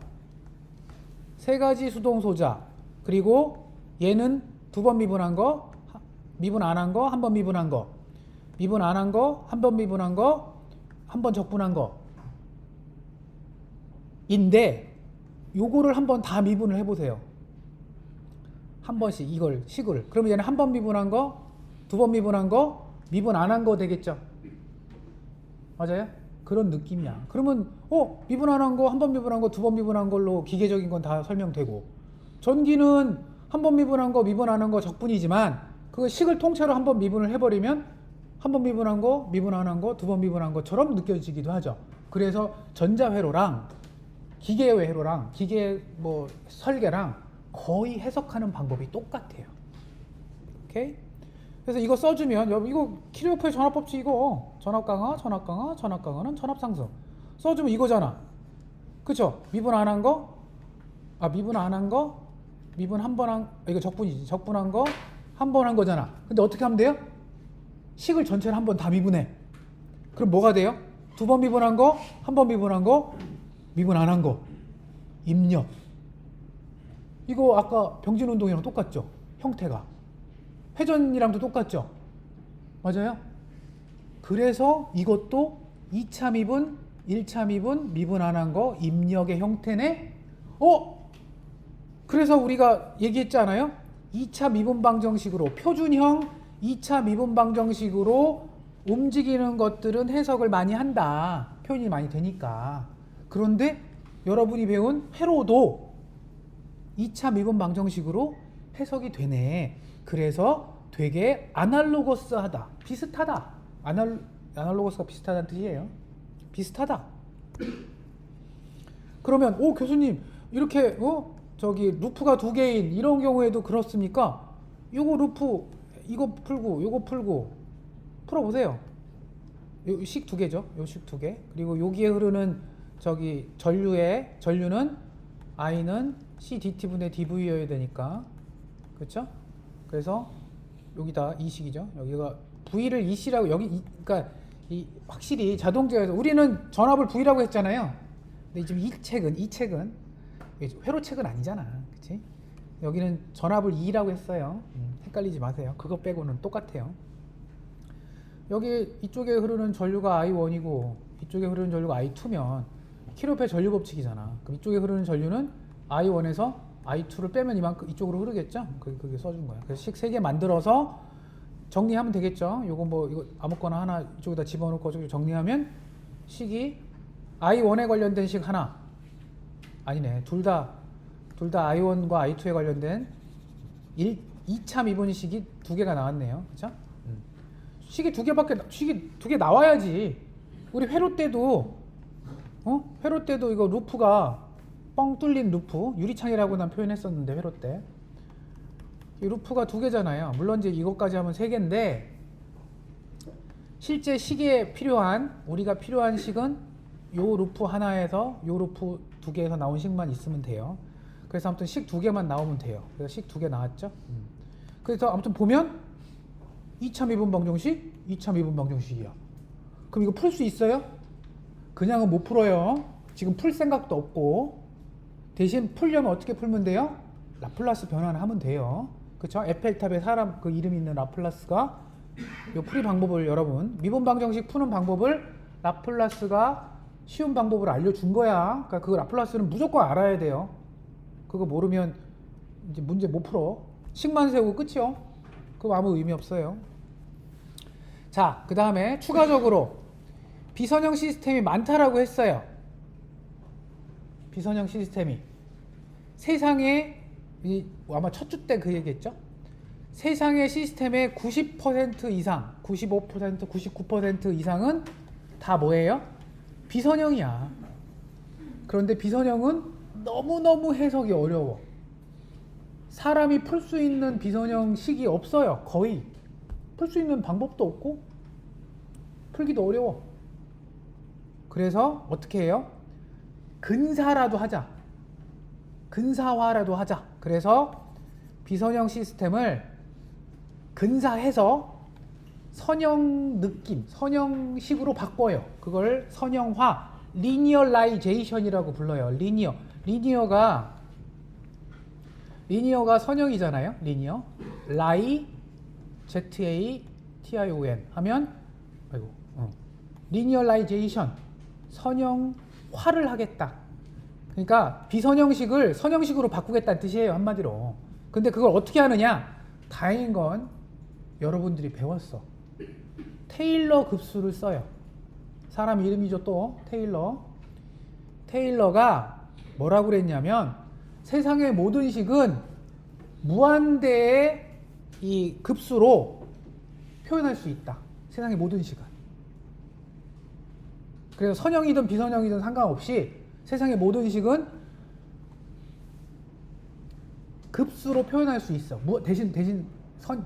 그리고 얘는 두 번 미분한 거, 미분 안 한 거, 한 번 미분한 거, 미분 안 한 거, 한 번 미분한 거, 한 번 적분한 거 인데 요거를 한번 다 미분을 해보세요. 한 번씩 이걸 식을. 그러면 얘는 한 번 미분한 거, 두 번 미분한 거, 미분 안 한 거 되겠죠? 맞아요? 그런 느낌이야. 그러면 미분 안 한 거, 한 번 미분한 거, 두 번 미분한 걸로 기계적인 건 다 설명되고 전기는 한 번 미분한 거, 미분 안 한 거 적분이지만 그 식을 통째로 한 번 미분을 해버리면 한 번 미분한 거, 미분 안 한 거, 두 번 미분한 것처럼 느껴지기도 하죠. 그래서 전자회로랑 기계 회로랑 기계 뭐 설계랑 거의 해석하는 방법이 똑같아요. 오케이? 그래서 이거 써주면 이거 키르호프의 전압법칙 이거 전압 강화, 전압 강화, 전압 강화는 전압 상승 써주면 이거잖아. 그쵸? 미분 안 한 거, 미분 안 한 거, 미분 한 번 한 이거 적분이지. 적분한 거 한 번 한 거잖아. 근데 어떻게 하면 돼요? 식을 전체를 한 번 다 미분해. 그럼 뭐가 돼요? 두 번 미분한 거, 한 번 미분한 거, 미분 안 한 거. 입력. 이거 아까 병진 운동이랑 똑같죠? 형태가. 회전이랑도 똑같죠? 맞아요? 그래서 이것도 2차 미분, 1차 미분, 미분 안 한 거, 입력의 형태네? 그래서 우리가 얘기했지 않아요? 2차 미분 방정식으로, 표준형 2차 미분 방정식으로 움직이는 것들은 해석을 많이 한다. 표현이 많이 되니까. 그런데 여러분이 배운 회로도 2차 미분 방정식으로 해석이 되네. 그래서 되게 아날로거스하다. 비슷하다. 아날로거스가 비슷하다는 뜻이에요. 비슷하다. 그러면 교수님 이렇게 저기 루프가 두 개인 이런 경우에도 그렇습니까? 요거 루프 이거 풀고 요거 풀고 풀어보세요. 요 식 두 개죠. 요 식 두 개. 그리고 여기에 흐르는 저기 전류는 I는 C dt분의 dv여야 되니까. 그렇죠? 그래서 여기다 이 식이죠. 여기가 V를 이 C라고 그러니까 확실히 자동제에서 우리는 전압을 V라고 했잖아요. 근데 지금 이 책은 회로책은 아니잖아. 그치? 여기는 전압을 E라고 했어요. 헷갈리지 마세요. 그거 빼고는 똑같아요. 여기 이쪽에 흐르는 전류가 I1이고 이쪽에 흐르는 전류가 I2면 키르호프의 전류 법칙이잖아. 그럼 이쪽에 흐르는 전류는 I1에서 I2를 빼면 이만큼 이쪽으로 흐르겠죠? 그게 써준 거야. 그래서 식 3개 만들어서 정리하면 되겠죠? 이거 아무거나 하나 이쪽에다 집어넣고 저기 정리하면 식이 I1에 관련된 식 하나. 아니네. 둘 다 I1과 I2에 관련된 2차 미분식이 두 개가 나왔네요. 그쵸? 식이 두 개 나와야지. 우리 회로 때도 이거 루프가 뻥 뚫린 루프, 유리창이라고 난 표현했었는데 회로 때. 이 루프가 두 개잖아요. 물론 이제 이것까지 하면 세 개인데 실제 식에 우리가 필요한 식은 요 루프 하나에서 요 루프 두 개에서 나온 식만 있으면 돼요. 그래서 아무튼 식 두 개만 나오면 돼요. 그래서 식 두 개 나왔죠. 그래서 아무튼 보면 2차 미분 방정식, 2차 미분 방정식이야. 그럼 이거 풀 수 있어요? 그냥은 못 풀어요. 지금 풀 생각도 없고. 대신 풀려면 어떻게 풀면 돼요? 라플라스 변환을 하면 돼요. 그쵸? 에펠탑에 사람 그 이름 있는 라플라스가 요 풀이 방법을 여러분 미분 방정식 푸는 방법을 라플라스가 쉬운 방법을 알려준 거야. 그러니까 그 라플라스는 무조건 알아야 돼요. 그거 모르면 이제 문제 못 풀어. 식만 세우고 끝이요. 그거 아무 의미 없어요. 자, 그 다음에 추가적으로 비선형 시스템이 많다라고 했어요. 비선형 시스템이 세상에 아마 첫 주 때 그 얘기했죠. 세상의 시스템의 90% 이상, 95%, 99% 이상은 다 뭐예요? 비선형이야. 그런데 비선형은 너무너무 해석이 어려워. 사람이 풀 수 있는 비선형식이 없어요. 거의 풀 수 있는 방법도 없고 풀기도 어려워. 그래서 어떻게 해요? 근사라도 하자. 근사화라도 하자. 그래서 비선형 시스템을 근사해서 선형 느낌, 선형식으로 바꿔요. 그걸 선형화, 리니어라이제이션이라고 불러요. 리니어가 선형이잖아요. 리니어. 라이 ZATION 하면 리니어라이제이션, 선형화를 하겠다. 그러니까 비선형식을 선형식으로 바꾸겠다는 뜻이에요. 한마디로. 근데 그걸 어떻게 하느냐? 다행인 건 여러분들이 배웠어. 테일러 급수를 써요. 사람 이름이죠. 또 테일러가 뭐라고 그랬냐면 세상의 모든 식은 무한대의 이 급수로 표현할 수 있다. 세상의 모든 식은. 그래서 선형이든 비선형이든 상관없이 세상의 모든 식은 급수로 표현할 수 있어. 대신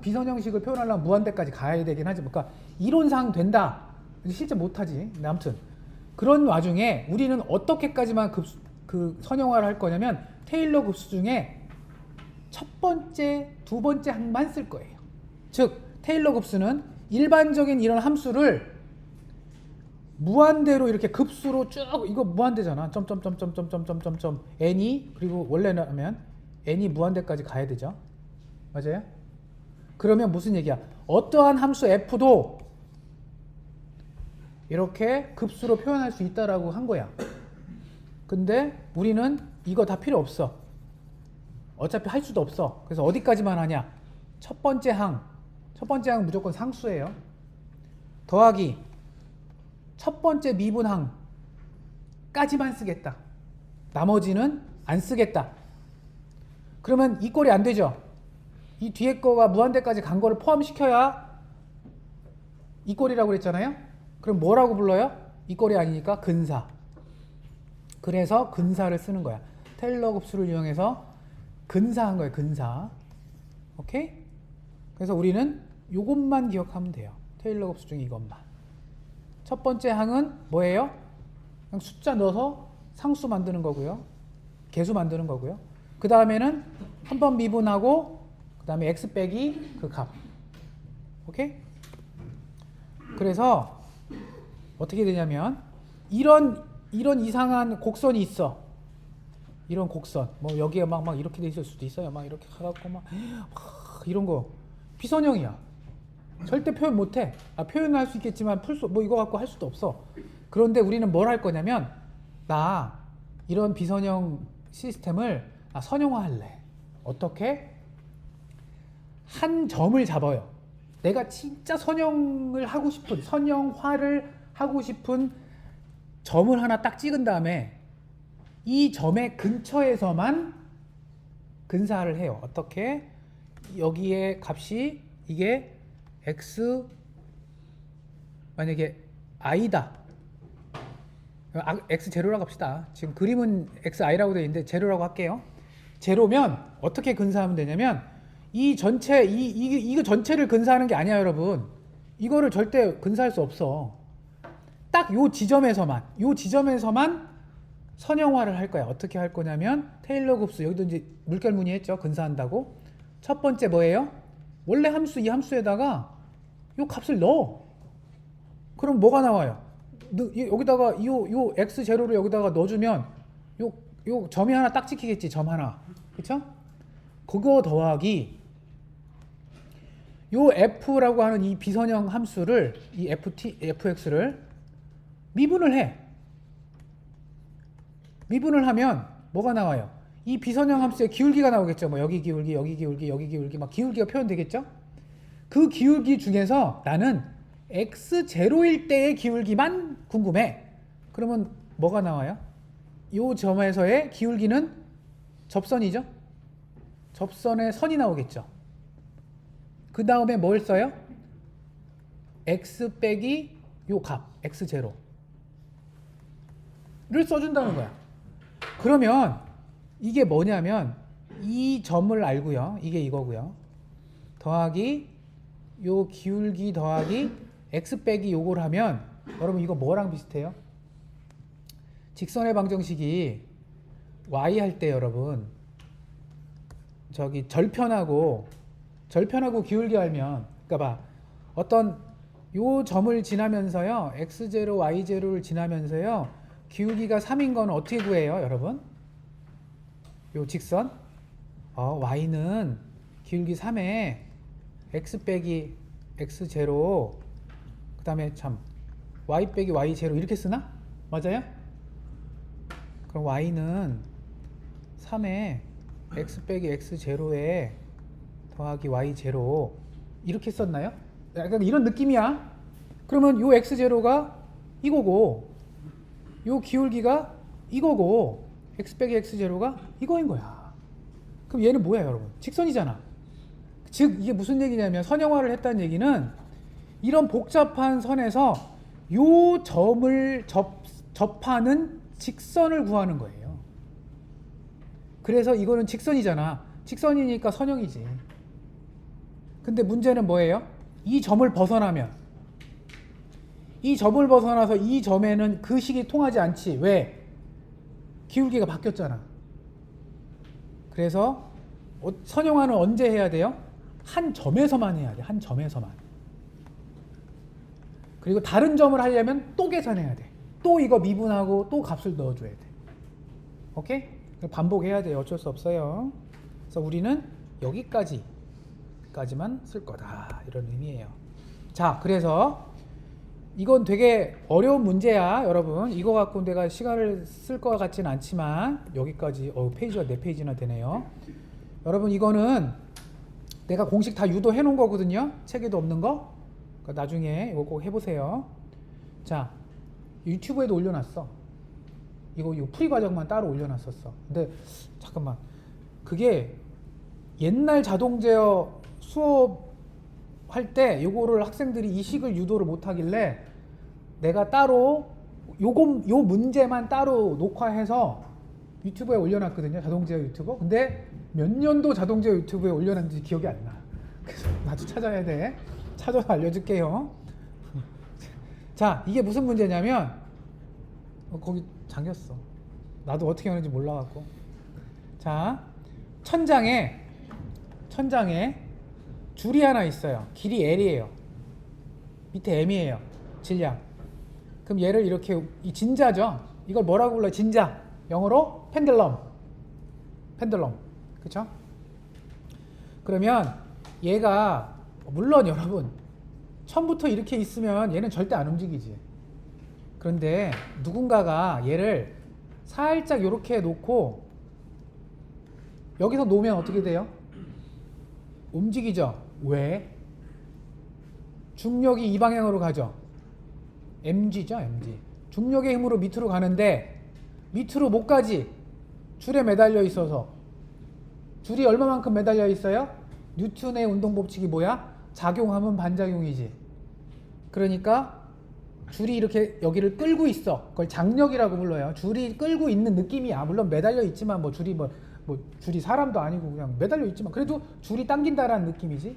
비선형식을 표현하려면 무한대까지 가야 되긴 하지. 그러니까 이론상 된다. 실제 못하지. 근데 아무튼 그런 와중에 우리는 어떻게까지만 그 선형화를 할 거냐면 테일러 급수 중에 첫 번째, 두 번째 항만 쓸 거예요. 즉 테일러 급수는 일반적인 이런 함수를 무한대로 이렇게 급수로 쭉, 이거 무한대잖아. 점점점점점점점점 n이, 그리고 원래는 하면 n이 무한대까지 가야 되죠. 맞아요? 그러면 무슨 얘기야? 어떠한 함수 f도 이렇게 급수로 표현할 수 있다라고 한 거야. 근데 우리는 이거 다 필요 없어. 어차피 할 수도 없어. 그래서 어디까지만 하냐? 첫 번째 항 무조건 상수예요. 더하기 첫 번째 미분항까지만 쓰겠다. 나머지는 안 쓰겠다. 그러면 이 꼴이 안 되죠. 이 뒤에 거가 무한대까지 간 거를 포함시켜야 이 꼴이라고 그랬잖아요. 그럼 뭐라고 불러요? 이 꼴이 아니니까 근사. 그래서 근사를 쓰는 거야. 테일러 급수를 이용해서 근사한 거예요. 근사. 오케이? 그래서 우리는 이것만 기억하면 돼요. 테일러 급수 중에 이것만. 첫 번째 항은 뭐예요? 그냥 숫자 넣어서 상수 만드는 거고요. 개수 만드는 거고요. 그 다음에는 한 번 미분하고 그 다음에 x 빼기 그 값. 오케이? 그래서 어떻게 되냐면 이런 이상한 곡선이 있어. 이런 곡선. 뭐 여기에 막 이렇게 돼 있을 수도 있어요. 막 이렇게 가갖고 막 이런 거 비선형이야. 절대 표현 못해. 표현할 수 있겠지만 이거 갖고 할 수도 없어. 그런데 우리는 뭘 할 거냐면 나 이런 비선형 시스템을 선형화할래. 어떻게? 한 점을 잡아요. 내가 진짜 선형화를 하고 싶은 점을 하나 딱 찍은 다음에 이 점의 근처에서만 근사를 해요. 어떻게? 여기에 값이 이게 x 만약에 i다. x 제로라고 합시다. 지금 그림은 xi라고 되어 있는데 제로라고 할게요. 제로면 어떻게 근사하면 되냐면 이 전체 이거 전체를 근사하는 게 아니야, 여러분. 이거를 절대 근사할 수 없어. 딱 요 지점에서만 선형화를 할 거야. 어떻게 할 거냐면 테일러 급수, 여기도 이제 물결무늬 했죠. 근사한다고. 첫 번째 뭐예요? 원래 함수, 이 함수에다가 요 값을 넣어. 그럼 뭐가 나와요? 여기다가 요 x 제로를 여기다가 넣어주면 요 점이 하나 딱 찍히겠지. 점 하나. 그쵸? 그거 더하기 요 f라고 하는 이 비선형 함수를, 이 fx를 미분을 해. 미분을 하면 뭐가 나와요? 이 비선형 함수의 기울기가 나오겠죠. 뭐 여기 기울기, 여기 기울기, 여기 기울기, 막 기울기가 표현되겠죠? 그 기울기 중에서 나는 x0일 때의 기울기만 궁금해. 그러면 뭐가 나와요? 이 점에서의 기울기는 접선이죠? 접선의 선이 나오겠죠? 그 다음에 뭘 써요? x 빼기 요 값, x0를 써준다는 거야. 그러면 이게 뭐냐면 이 점을 알고요. 이게 이거고요. 더하기 요 기울기 더하기 x 빼기 요걸 하면 여러분 이거 뭐랑 비슷해요? 직선의 방정식이 y 할 때 여러분 저기 절편하고 기울기 알면 그러니까 봐. 어떤 요 점을 지나면서요. x0, y0를 지나면서요. 기울기가 3인 건 어떻게 구해요, 여러분? 요 직선 y는 기울기 3에 x 빼기 x0 그 다음에 참 y 빼기 y0 이렇게 쓰나? 맞아요? 그럼 y는 3에 x 빼기 x0에 더하기 y0 이렇게 썼나요? 약간 이런 느낌이야. 그러면 요 x0가 이거고 요 기울기가 이거고 x 빼기 x0가 이거인 거야. 그럼 얘는 뭐야 여러분? 직선이잖아. 즉 이게 무슨 얘기냐면 선형화를 했다는 얘기는 이런 복잡한 선에서 요 점을 접하는 직선을 구하는 거예요. 그래서 이거는 직선이잖아. 직선이니까 선형이지. 근데 문제는 뭐예요? 이 점을 벗어나면 이 점을 벗어나서 이 점에는 그 식이 통하지 않지. 왜? 기울기가 바뀌었잖아. 그래서 선형화는 언제 해야 돼요? 한 점에서만 해야 돼. 한 점에서만. 그리고 다른 점을 하려면 또 계산해야 돼. 또 이거 미분하고 또 값을 넣어줘야 돼. 오케이? 반복해야 돼요. 어쩔 수 없어요. 그래서 우리는 여기까지만 쓸 거다. 이런 의미예요. 자, 그래서 이건 되게 어려운 문제야, 여러분. 이거 갖고 내가 시간을 쓸 것 같지는 않지만 여기까지 페이지가 4페이지나 되네요. 여러분 이거는 내가 공식 다 유도해 놓은 거거든요. 책에도 없는 거. 그러니까 나중에 이거 꼭 해보세요. 자, 유튜브에도 올려놨어. 이거 풀이 과정만 따로 올려놨었어. 근데 잠깐만, 그게 옛날 자동 제어 수업 할 때 요거를 학생들이 이 식을 유도를 못 하길래 내가 따로 요 문제만 따로 녹화해서 유튜브에 올려놨거든요. 자동 제어 유튜브. 근데 몇 년도 자동 제어 유튜브에 올려놨는지 기억이 안 나. 그래서 나도 찾아야 돼. 찾아서 알려줄게요. 자, 이게 무슨 문제냐면 거기 잠겼어. 나도 어떻게 하는지 몰라갖고. 자, 천장에 줄이 하나 있어요. 길이 L이에요. 밑에 M이에요. 질량. 그럼 얘를 이렇게, 이 진자죠. 이걸 뭐라고 불러요? 진자. 영어로 펜들럼. 그쵸? 그러면 얘가 물론 여러분 처음부터 이렇게 있으면 얘는 절대 안 움직이지. 그런데 누군가가 얘를 살짝 이렇게 놓고 여기서 놓으면 어떻게 돼요? 움직이죠. 왜? 중력이 이 방향으로 가죠. mg죠, mg. 중력의 힘으로 밑으로 가는데 밑으로 못 가지. 줄에 매달려 있어서. 줄이 얼마만큼 매달려 있어요? 뉴턴의 운동 법칙이 뭐야? 작용하면 반작용이지. 그러니까 줄이 이렇게 여기를 끌고 있어. 그걸 장력이라고 불러요. 줄이 끌고 있는 느낌이야. 물론 매달려 있지만 줄이 줄이 사람도 아니고 그냥 매달려 있지만 그래도 줄이 당긴다라는 느낌이지.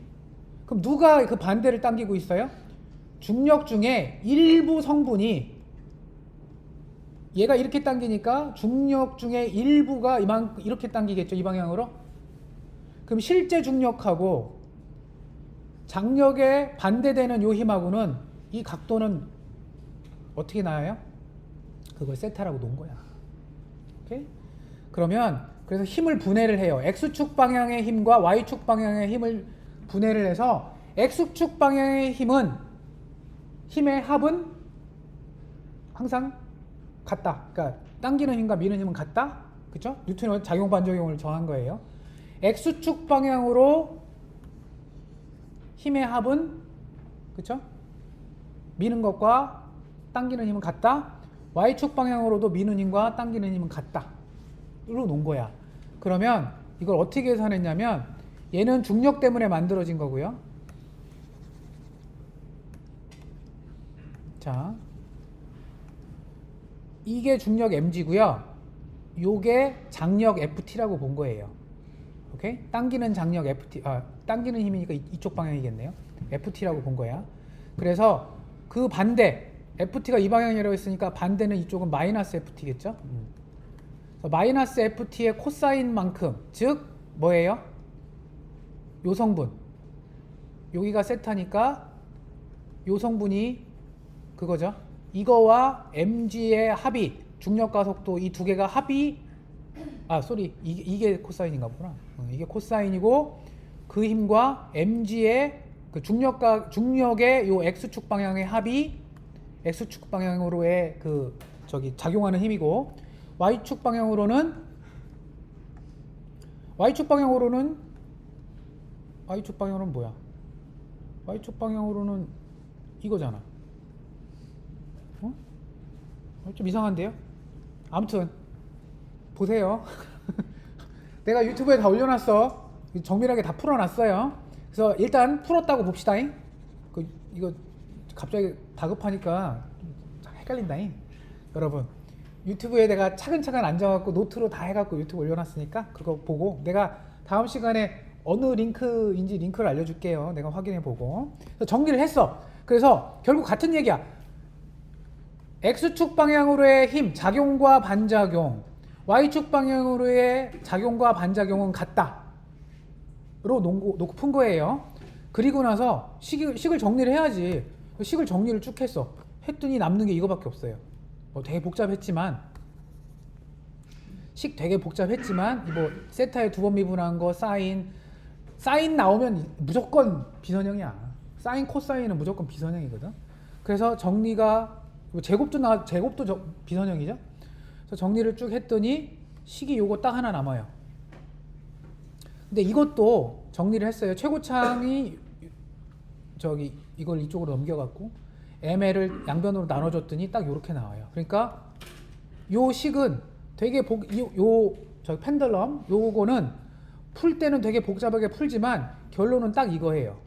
그럼 누가 그 반대를 당기고 있어요? 중력 중에 일부 성분이, 얘가 이렇게 당기니까 중력 중에 일부가 이렇게 당기겠죠. 이 방향으로. 그럼 실제 중력하고 장력에 반대되는 요 힘하고는 이 각도는 어떻게 나와요? 그걸 세타라고 놓은 거야. 오케이? 그러면 그래서 힘을 분해를 해요. X축 방향의 힘과 Y축 방향의 힘을 분해를 해서 X축 방향의 힘의 합은 항상 같다. 그러니까 당기는 힘과 미는 힘은 같다. 그렇죠? 뉴턴의 작용 반작용을 정한 거예요. X축 방향으로 힘의 합은 그렇죠? 미는 것과 당기는 힘은 같다. Y축 방향으로도 미는 힘과 당기는 힘은 같다. 로 놓은 거야. 그러면 이걸 어떻게 계산했냐면 얘는 중력 때문에 만들어진 거고요. 자, 이게 중력 mg고요. 요게 장력 FT라고 본 거예요. 오케이? 당기는 장력 FT, 당기는 힘이니까 이쪽 방향이겠네요. FT라고 본 거야. 그래서 그 반대, FT가 이 방향이라고 했으니까 반대는 이쪽은 마이너스 FT겠죠? 마이너스 FT의 코사인만큼, 즉 뭐예요? 요 성분. 여기가 세타니까 요 성분이 그거죠. 이거와 mg의 합이, 중력가속도 이 두 개가 합이, 이게 코사인인가 보구나. 이게 코사인이고, 그 힘과 mg의 그 중력의 요 x축 방향의 합이 x축 방향으로의 그 작용하는 힘이고, y축 방향으로는 뭐야? y축 방향으로는 이거잖아. 좀 이상한데요? 아무튼 보세요. 내가 유튜브에 다 올려놨어. 정밀하게 다 풀어놨어요. 그래서 일단 풀었다고 봅시다잉. 이거 갑자기 다급하니까 좀 헷갈린다잉. 여러분, 유튜브에 내가 차근차근 앉아갖고 노트로 다 해갖고 유튜브 올려놨으니까 그거 보고 내가 다음 시간에 어느 링크인지 링크를 알려줄게요. 내가 확인해보고. 정리를 했어. 그래서 결국 같은 얘기야. X축 방향으로의 힘, 작용과 반작용, Y축 방향으로의 작용과 반작용은 같다 로 놓고 푼 거예요. 그리고 나서 식을 정리를 해야지. 식을 정리를 쭉 했더니 남는 게 이거밖에 없어요. 되게 복잡했지만 뭐 세타의 두 번 미분한 거, 사인 나오면 무조건 비선형이야. 사인 코사인은 무조건 비선형이거든. 그래서 정리가 제곱도 비선형이죠. 그래서 정리를 쭉 했더니 식이 요거 딱 하나 남아요. 근데 이것도 정리를 했어요. 최고창이 이걸 이쪽으로 넘겨갖고 ML을 양변으로 나눠줬더니 딱 요렇게 나와요. 그러니까 요 식은 되게 펜들럼 요거는 풀 때는 되게 복잡하게 풀지만 결론은 딱 이거예요.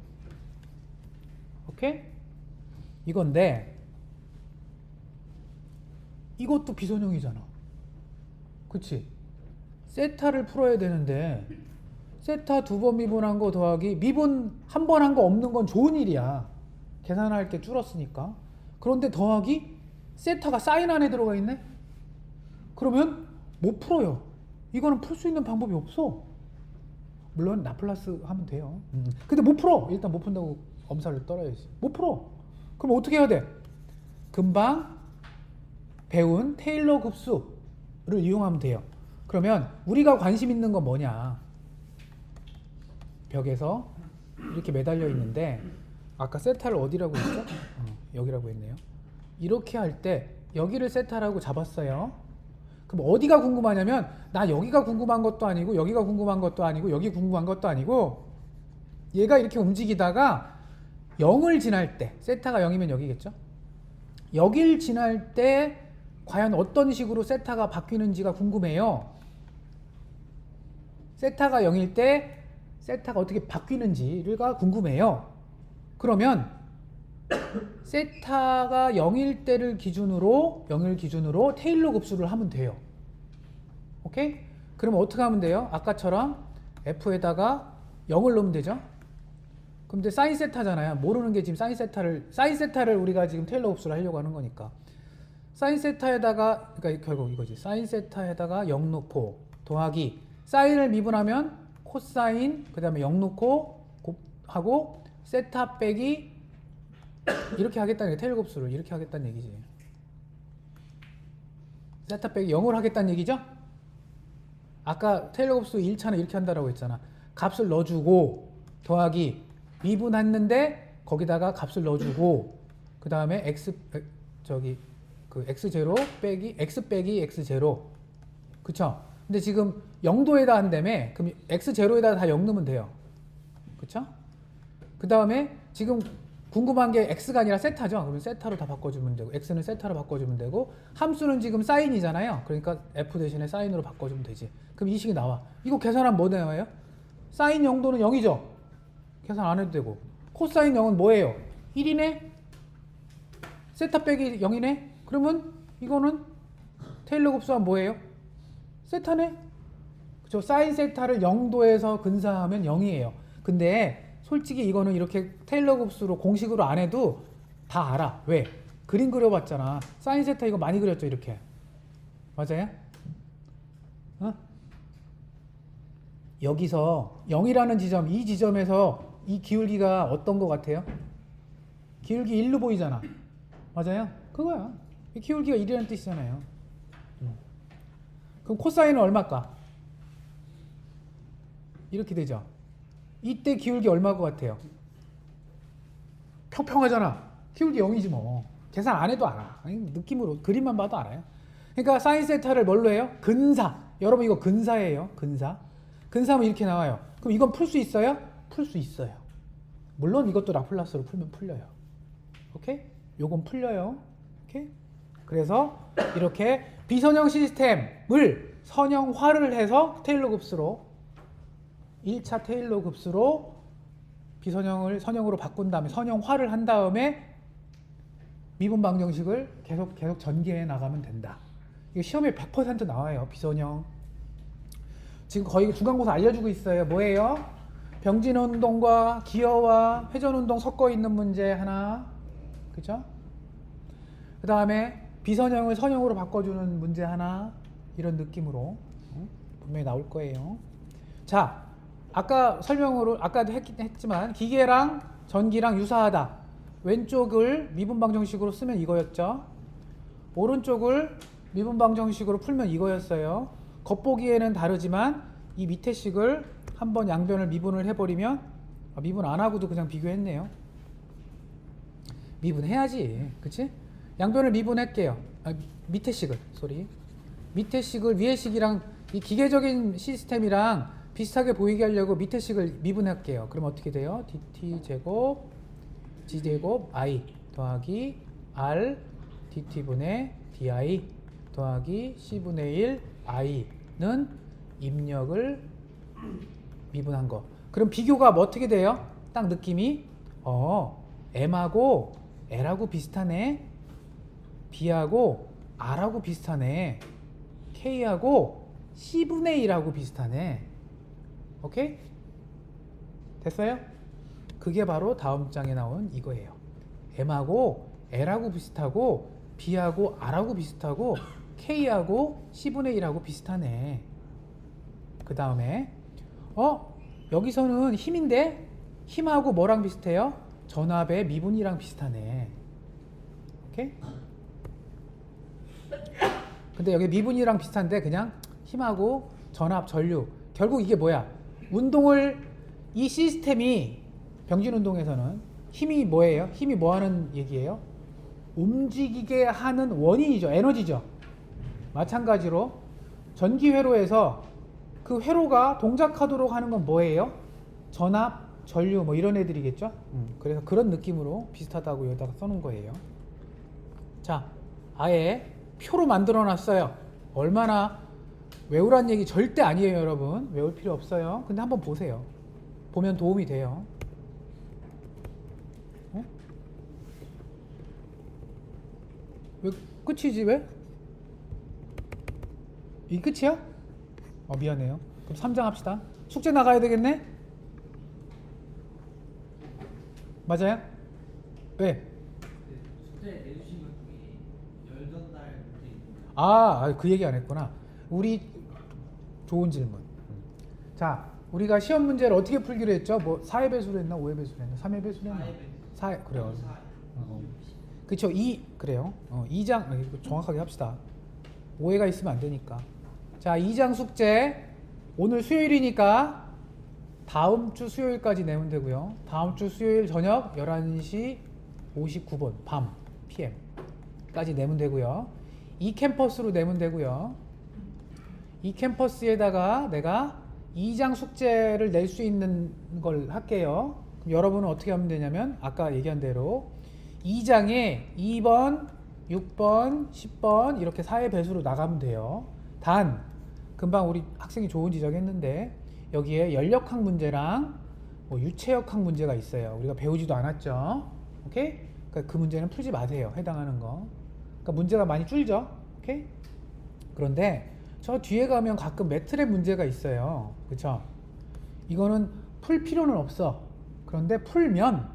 오케이? 이건데 이것도 비선형이잖아. 그치? 세타를 풀어야 되는데 세타 두 번 미분한 거 더하기 미분 한 번 한 거 없는 건 좋은 일이야. 계산할 게 줄었으니까. 그런데 더하기 세타가 사인 안에 들어가 있네? 그러면 못 풀어요. 이거는 풀 수 있는 방법이 없어. 물론 라플라스 하면 돼요. 근데 못 풀어. 일단 못 푼다고 엄살을 떨어야지. 못 풀어. 그럼 어떻게 해야 돼? 금방 배운 테일러 급수를 이용하면 돼요. 그러면 우리가 관심 있는 건 뭐냐? 벽에서 이렇게 매달려 있는데 아까 세타를 어디라고 했죠? 여기라고 했네요. 이렇게 할 때 여기를 세타라고 잡았어요. 그럼 어디가 궁금하냐면 나 여기가 궁금한 것도 아니고 여기가 궁금한 것도 아니고 여기 궁금한 것도 아니고 얘가 이렇게 움직이다가 0을 지날 때 세타가 0이면 여기겠죠? 여길 지날 때 과연 어떤 식으로 세타가 바뀌는지가 궁금해요. 세타가 0일 때 세타가 어떻게 바뀌는지가 궁금해요. 그러면 세타가 0일 때를 기준으로 테일러 급수를 하면 돼요. 오케이? 그러면 어떻게 하면 돼요? 아까처럼 F에다가 0을 넣으면 되죠? 근데 사인 세타잖아요. 모르는 게 지금 사인 세타를 우리가 지금 테일러 급수를 하려고 하는 거니까. 사인 세타에다가, 그러니까 결국 이거지. 사인 세타에다가 0 넣고 더하기 사인을 미분하면 코사인, 그 다음에 0 넣고 하고 세타 빼기 이렇게 하겠다는 게 테일러 급수를 이렇게 하겠다는 얘기지. 세타 빼기 0을 하겠다는 얘기죠? 아까 테일러 급수 1차는 이렇게 한다라고 했잖아. 값을 넣어주고 더하기 미분했는데 거기다가 값을 넣어주고 그 다음에 x0 빼기 x 빼기 x0. 그쵸? 근데 지금 0도에다 한다며. 그럼 x0에다 다 0 넣으면 돼요. 그쵸? 그 다음에 지금 궁금한 게 x가 아니라 세타죠. 그러면 세타로 다 바꿔주면 되고 x는 세타로 바꿔주면 되고 함수는 지금 사인이잖아요. 그러니까 f 대신에 사인으로 바꿔주면 되지. 그럼 이 식이 나와. 이거 계산하면 뭐 나와요? 사인 0도는 0이죠. 계산 안 해도 되고. 코사인 0은 뭐예요? 1이네? 세타 빼기 0이네? 그러면 이거는 테일러 급수가 뭐예요? 세타네? 그쵸? 사인 세타를 0도에서 근사하면 0이에요. 근데 솔직히 이거는 이렇게 테일러 곱수로 공식으로 안 해도 다 알아. 왜? 그림 그려봤잖아. 사인 세타 이거 많이 그렸죠, 이렇게. 맞아요? 어? 여기서 0이라는 지점, 이 지점에서 이 기울기가 어떤 것 같아요? 기울기 1로 보이잖아. 맞아요? 그거야. 이 기울기가 1이라는 뜻이잖아요. 그럼 코사인은 얼마일까? 이렇게 되죠. 이때 기울기 얼마일 것 같아요? 평평하잖아. 기울기 0이지 뭐. 계산 안 해도 알아. 아니, 느낌으로 그림만 봐도 알아요. 그러니까 사인 세타를 뭘로 해요? 근사. 여러분 이거 근사예요. 근사. 근사하면 이렇게 나와요. 그럼 이건 풀 수 있어요? 풀 수 있어요. 물론 이것도 라플라스로 풀면 풀려요. 오케이? 요건 풀려요. 오케이? 그래서 이렇게 비선형 시스템을 선형화를 해서 테일러 급수로 1차 테일러 급수로 비선형을 선형으로 바꾼 다음에 선형화를 한 다음에 미분 방정식을 계속 전개해 나가면 된다. 이거 시험에 100% 나와요. 비선형. 지금 거의 중간고사 알려주고 있어요. 뭐예요? 병진 운동과 기어와 회전 운동 섞어 있는 문제 하나. 그죠? 그 다음에 비선형을 선형으로 바꿔주는 문제 하나. 이런 느낌으로 분명히 나올 거예요. 자, 아까 설명으로 아까도 했지만 기계랑 전기랑 유사하다. 왼쪽을 미분 방정식으로 쓰면 이거였죠. 오른쪽을 미분 방정식으로 풀면 이거였어요. 겉보기에는 다르지만 이 밑에 식을 한번 양변을 미분을 해버리면 미분 안 하고도 그냥 비교했네요. 미분해야지, 그치? 양변을 미분할게요. 밑에 식을, 밑에 식을 위에 식이랑 이 기계적인 시스템이랑 비슷하게 보이게 하려고 밑에 식을 미분할게요. 그럼 어떻게 돼요? dt 제곱 g 제곱 i 더하기 r dt분의 di 더하기 c분의 1 i는 입력을 미분한 거. 그럼 비교가 뭐 어떻게 돼요? 딱 느낌이 m하고 l하고 비슷하네. b하고 r하고 비슷하네. k하고 c분의 1하고 비슷하네. 오케이? 됐어요? 그게 바로 다음 장에 나온 이거예요. m하고 l하고 비슷하고 b하고 r하고 비슷하고 k하고 c분의 1하고 비슷하네. 그 다음에 여기서는 힘인데 힘하고 뭐랑 비슷해요? 전압의 미분이랑 비슷하네. 오케이? 근데 여기 미분이랑 비슷한데 그냥 힘하고 전압, 전류. 결국 이게 뭐야? 운동을 이 시스템이 병진 운동에서는 힘이 뭐예요? 힘이 뭐 하는 얘기예요? 움직이게 하는 원인이죠. 에너지죠. 마찬가지로 전기 회로에서 그 회로가 동작하도록 하는 건 뭐예요? 전압, 전류 뭐 이런 애들이겠죠. 그래서 그런 느낌으로 비슷하다고 여기다가 써놓은 거예요. 자, 아예 표로 만들어 놨어요. 얼마나 외우란 얘기 절대 아니에요, 여러분. 외울 필요 없어요. 근데 한번 보세요. 보면 도움이 돼요. 왜 끝이지 왜? 이 끝이야? 미안해요. 그럼 3장 합시다. 숙제 나가야 되겠네? 맞아요? 왜? 숙제 내주신 것 중에 열던 날 문제 있습니다. 그 얘기 안 했구나. 우리 좋은 질문. 자, 우리가 시험 문제를 어떻게 풀기로 했죠? 뭐 4의 배수로 했나? 5의 배수로 했나? 3의 배수로 했나? 4의 그래요. 그쵸. 그래요. 2장 정확하게 합시다. 오해가 있으면 안 되니까. 자, 2장 숙제 오늘 수요일이니까 다음 주 수요일까지 내면 되고요. 다음 주 수요일 저녁 11시 59분 밤 PM까지 내면 되고요. 이 캠퍼스로 내면 되고요. 이 캠퍼스에다가 내가 2장 숙제를 낼 수 있는 걸 할게요. 그럼 여러분은 어떻게 하면 되냐면 아까 얘기한 대로 2장에 2번, 6번, 10번 이렇게 4의 배수로 나가면 돼요. 단 금방 우리 학생이 좋은 지적했는데 여기에 연력학 문제랑 유체역학 문제가 있어요. 우리가 배우지도 않았죠. 오케이? 그러니까 그 문제는 풀지 마세요. 해당하는 거. 그러니까 문제가 많이 줄죠. 오케이? 그런데 저 뒤에 가면 가끔 매트랩 문제가 있어요. 그쵸? 이거는 풀 필요는 없어. 그런데 풀면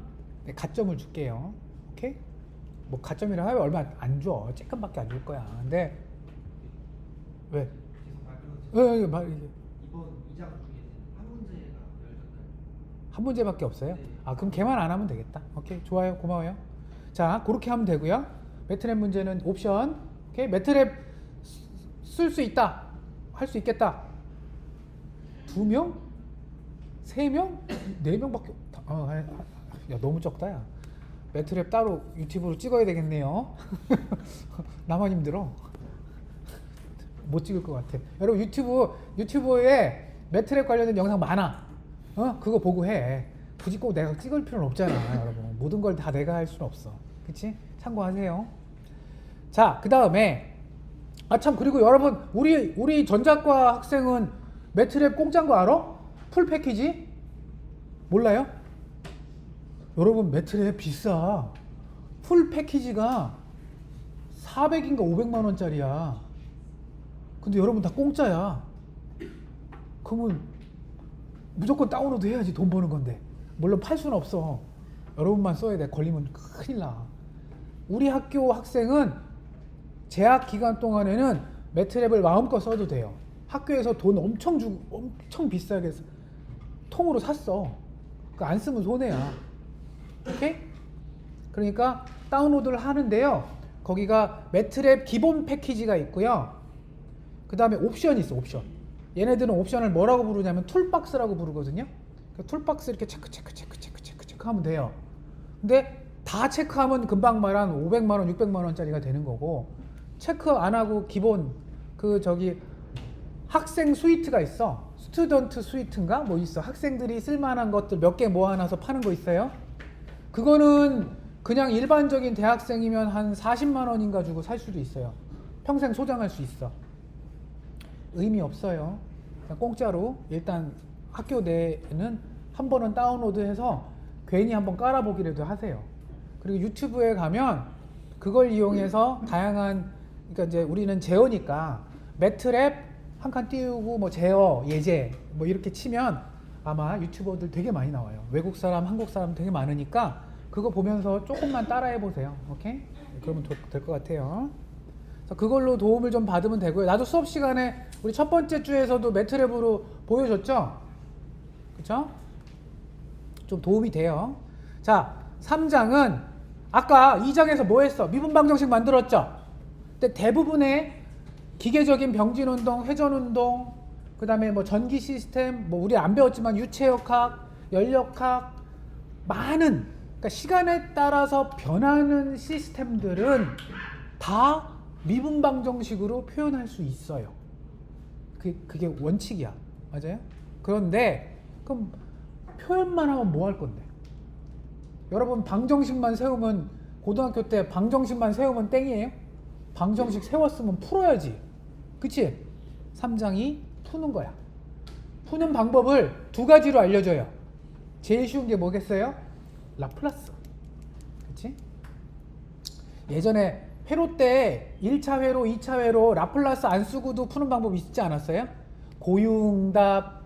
가점을 줄게요. 오케이? 뭐 가점이라 하면 얼마 안 줘. 조금밖에 안 줄 거야. 근데 왜? 계속 말끊어지. 말 이번 2장 중에 한 문제가 열렸나요? 한 문제밖에 없어요? 네. 아 그럼 걔만 안 하면 되겠다. 오케이 좋아요. 고마워요. 자 그렇게 하면 되고요. 매트랩 문제는 옵션. 오케이 매트랩 쓸 수 있다. 할 수 있겠다. 2명? 3명? 4명밖에 없다. 야 너무 적다 야. 매트랩 따로 유튜브로 찍어야 되겠네요. 나만 힘들어. 못 찍을 것 같아. 여러분 유튜브에 매트랩 관련된 영상 많아. 그거 보고 해. 굳이 꼭 내가 찍을 필요는 없잖아, 여러분. 모든 걸 다 내가 할 수는 없어. 그치? 참고하세요. 자, 그 다음에 참 그리고 여러분 우리 전자과 학생은 매트랩 공짜인 거 알아? 풀 패키지? 몰라요? 여러분 매트랩 비싸. 풀 패키지가 400인가 500만 원짜리야. 근데 여러분 다 공짜야. 그러면 무조건 다운로드 해야지. 돈 버는 건데. 물론 팔 수는 없어. 여러분만 써야 돼. 걸리면 큰일 나. 우리 학교 학생은 재학 기간 동안에는 매트랩을 마음껏 써도 돼요. 학교에서 돈 엄청 주고 엄청 비싸게 통으로 샀어. 그 안 쓰면 손해야. 오케이? 그러니까 다운로드를 하는데요. 거기가 매트랩 기본 패키지가 있고요. 그 다음에 옵션이 있어. 옵션. 얘네들은 옵션을 뭐라고 부르냐면 툴박스라고 부르거든요. 그 툴박스 이렇게 체크 하면 돼요. 근데 다 체크하면 금방 말한 500만 원, 600만 원짜리가 되는 거고, 체크 안 하고 기본 학생 스위트가 있어. 스튜던트 스위트인가 뭐 있어. 학생들이 쓸만한 것들 몇 개 모아놔서 파는 거 있어요. 그거는 그냥 일반적인 대학생이면 한 40만 원인가 주고 살 수도 있어요. 평생 소장할 수 있어. 의미 없어요. 그냥 공짜로 일단 학교 내에는 한 번은 다운로드해서 괜히 한번 깔아보기라도 하세요. 그리고 유튜브에 가면 그걸 이용해서 다양한, 그러니까 이제 우리는 제어니까 매트랩 한 칸 띄우고 뭐 제어, 예제 뭐 이렇게 치면 아마 유튜버들 되게 많이 나와요. 외국 사람, 한국 사람 되게 많으니까 그거 보면서 조금만 따라해 보세요. 오케이? 그러면 될 것 같아요. 그걸로 도움을 좀 받으면 되고요. 나도 수업 시간에 우리 첫 번째 주에서도 매트랩으로 보여줬죠? 그쵸? 좀 도움이 돼요. 자, 3장은 아까 2장에서 뭐 했어? 미분방정식 만들었죠? 근데 대부분의 기계적인 병진운동, 회전운동, 그 다음에 뭐 전기 시스템, 뭐 우리 안 배웠지만 유체역학, 연력학, 많은, 그러니까 시간에 따라서 변하는 시스템들은 다 미분방정식으로 표현할 수 있어요. 그게 원칙이야. 맞아요? 그런데 그럼 표현만 하면 뭐 할 건데? 여러분 방정식만 세우면, 고등학교 때 방정식만 세우면 땡이에요? 방정식 세웠으면 풀어야지. 그치? 3장이 푸는 거야. 푸는 방법을 두 가지로 알려줘요. 제일 쉬운 게 뭐겠어요? 라플라스. 그치? 예전에 회로 때 1차 회로, 2차 회로 라플라스 안 쓰고도 푸는 방법 있지 않았어요? 고유응답,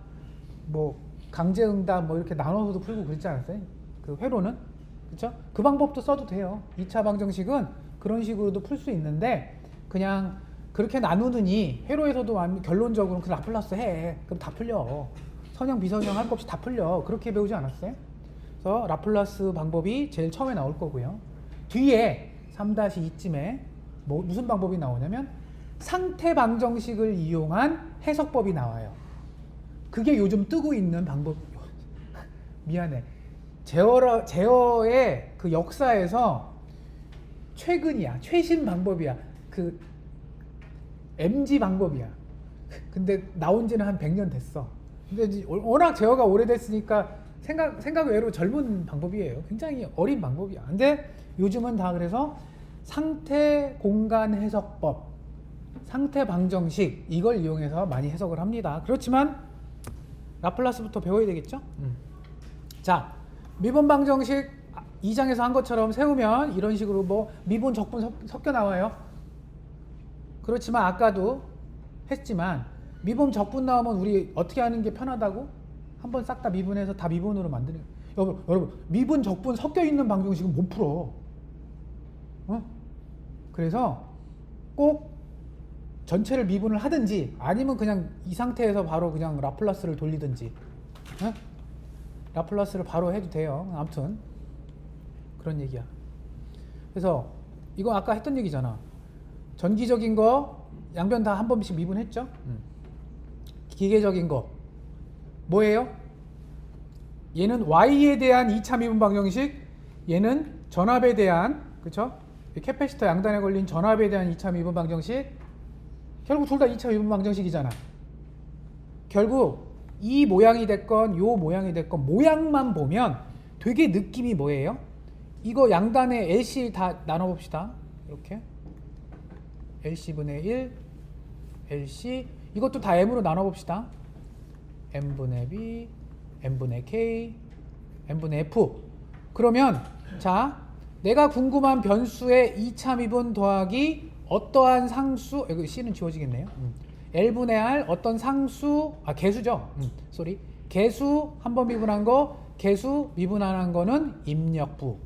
뭐 강제응답 뭐 이렇게 나눠서도 풀고 그랬지 않았어요? 그 회로는? 그쵸? 그 방법도 써도 돼요. 2차 방정식은 그런 식으로도 풀 수 있는데, 그냥 그렇게 나누느니 회로에서도 결론적으로 그 라플라스 해. 그럼 다 풀려. 선형, 비선형 할 것 없이 다 풀려. 그렇게 배우지 않았어요? 그래서 라플라스 방법이 제일 처음에 나올 거고요. 뒤에 3-2쯤에 무슨 방법이 나오냐면 상태 방정식을 이용한 해석법이 나와요. 그게 요즘 뜨고 있는 방법. 미안해. 제어의 그 역사에서 최근이야. 최신 방법이야. 그 MG 방법이야. 근데 나온 지는 한 100년 됐어. 근데 이제 워낙 제어가 오래됐으니까 생각 외로 젊은 방법이에요. 굉장히 어린 방법이야. 근데 요즘은 다 그래서 상태 공간 해석법, 상태 방정식, 이걸 이용해서 많이 해석을 합니다. 그렇지만 라플라스부터 배워야 되겠죠? 자, 미분 방정식 2장에서 한 것처럼 세우면 이런 식으로 뭐 미분 적분 섞여 나와요. 그렇지만 아까도 했지만 미분 적분 나오면 우리 어떻게 하는 게 편하다고? 한번 싹 다 미분해서 다 미분으로 만드는. 여러분 미분 적분 섞여 있는 방정식은 못 풀어. 그래서 꼭 전체를 미분을 하든지 아니면 그냥 이 상태에서 바로 그냥 라플라스를 돌리든지 라플라스를 바로 해도 돼요. 아무튼 그런 얘기야. 그래서 이거 아까 했던 얘기잖아. 전기적인 거 양변 다 한 번씩 미분했죠. 기계적인 거 뭐예요? 얘는 Y에 대한 2차 미분 방정식, 얘는 전압에 대한, 그쵸? 캐패시터 양단에 걸린 전압에 대한 2차 미분 방정식. 결국 둘 다 2차 미분 방정식이잖아. 결국 이 모양이 됐건 요 모양이 됐건 모양만 보면 되게 느낌이 뭐예요? 이거 양단에 LC 다 나눠봅시다. 이렇게 LC분의 1 LC, 이것도 다 M으로 나눠봅시다. M분의 B M분의 K M분의 F. 그러면 자, 내가 궁금한 변수의 2차 미분 더하기 어떠한 상수, 이거 C는 지워지겠네요. L분의 R 어떤 상수, 개수죠. 쏘리. 개수 한 번 미분한 거, 개수 미분한 거는 입력부.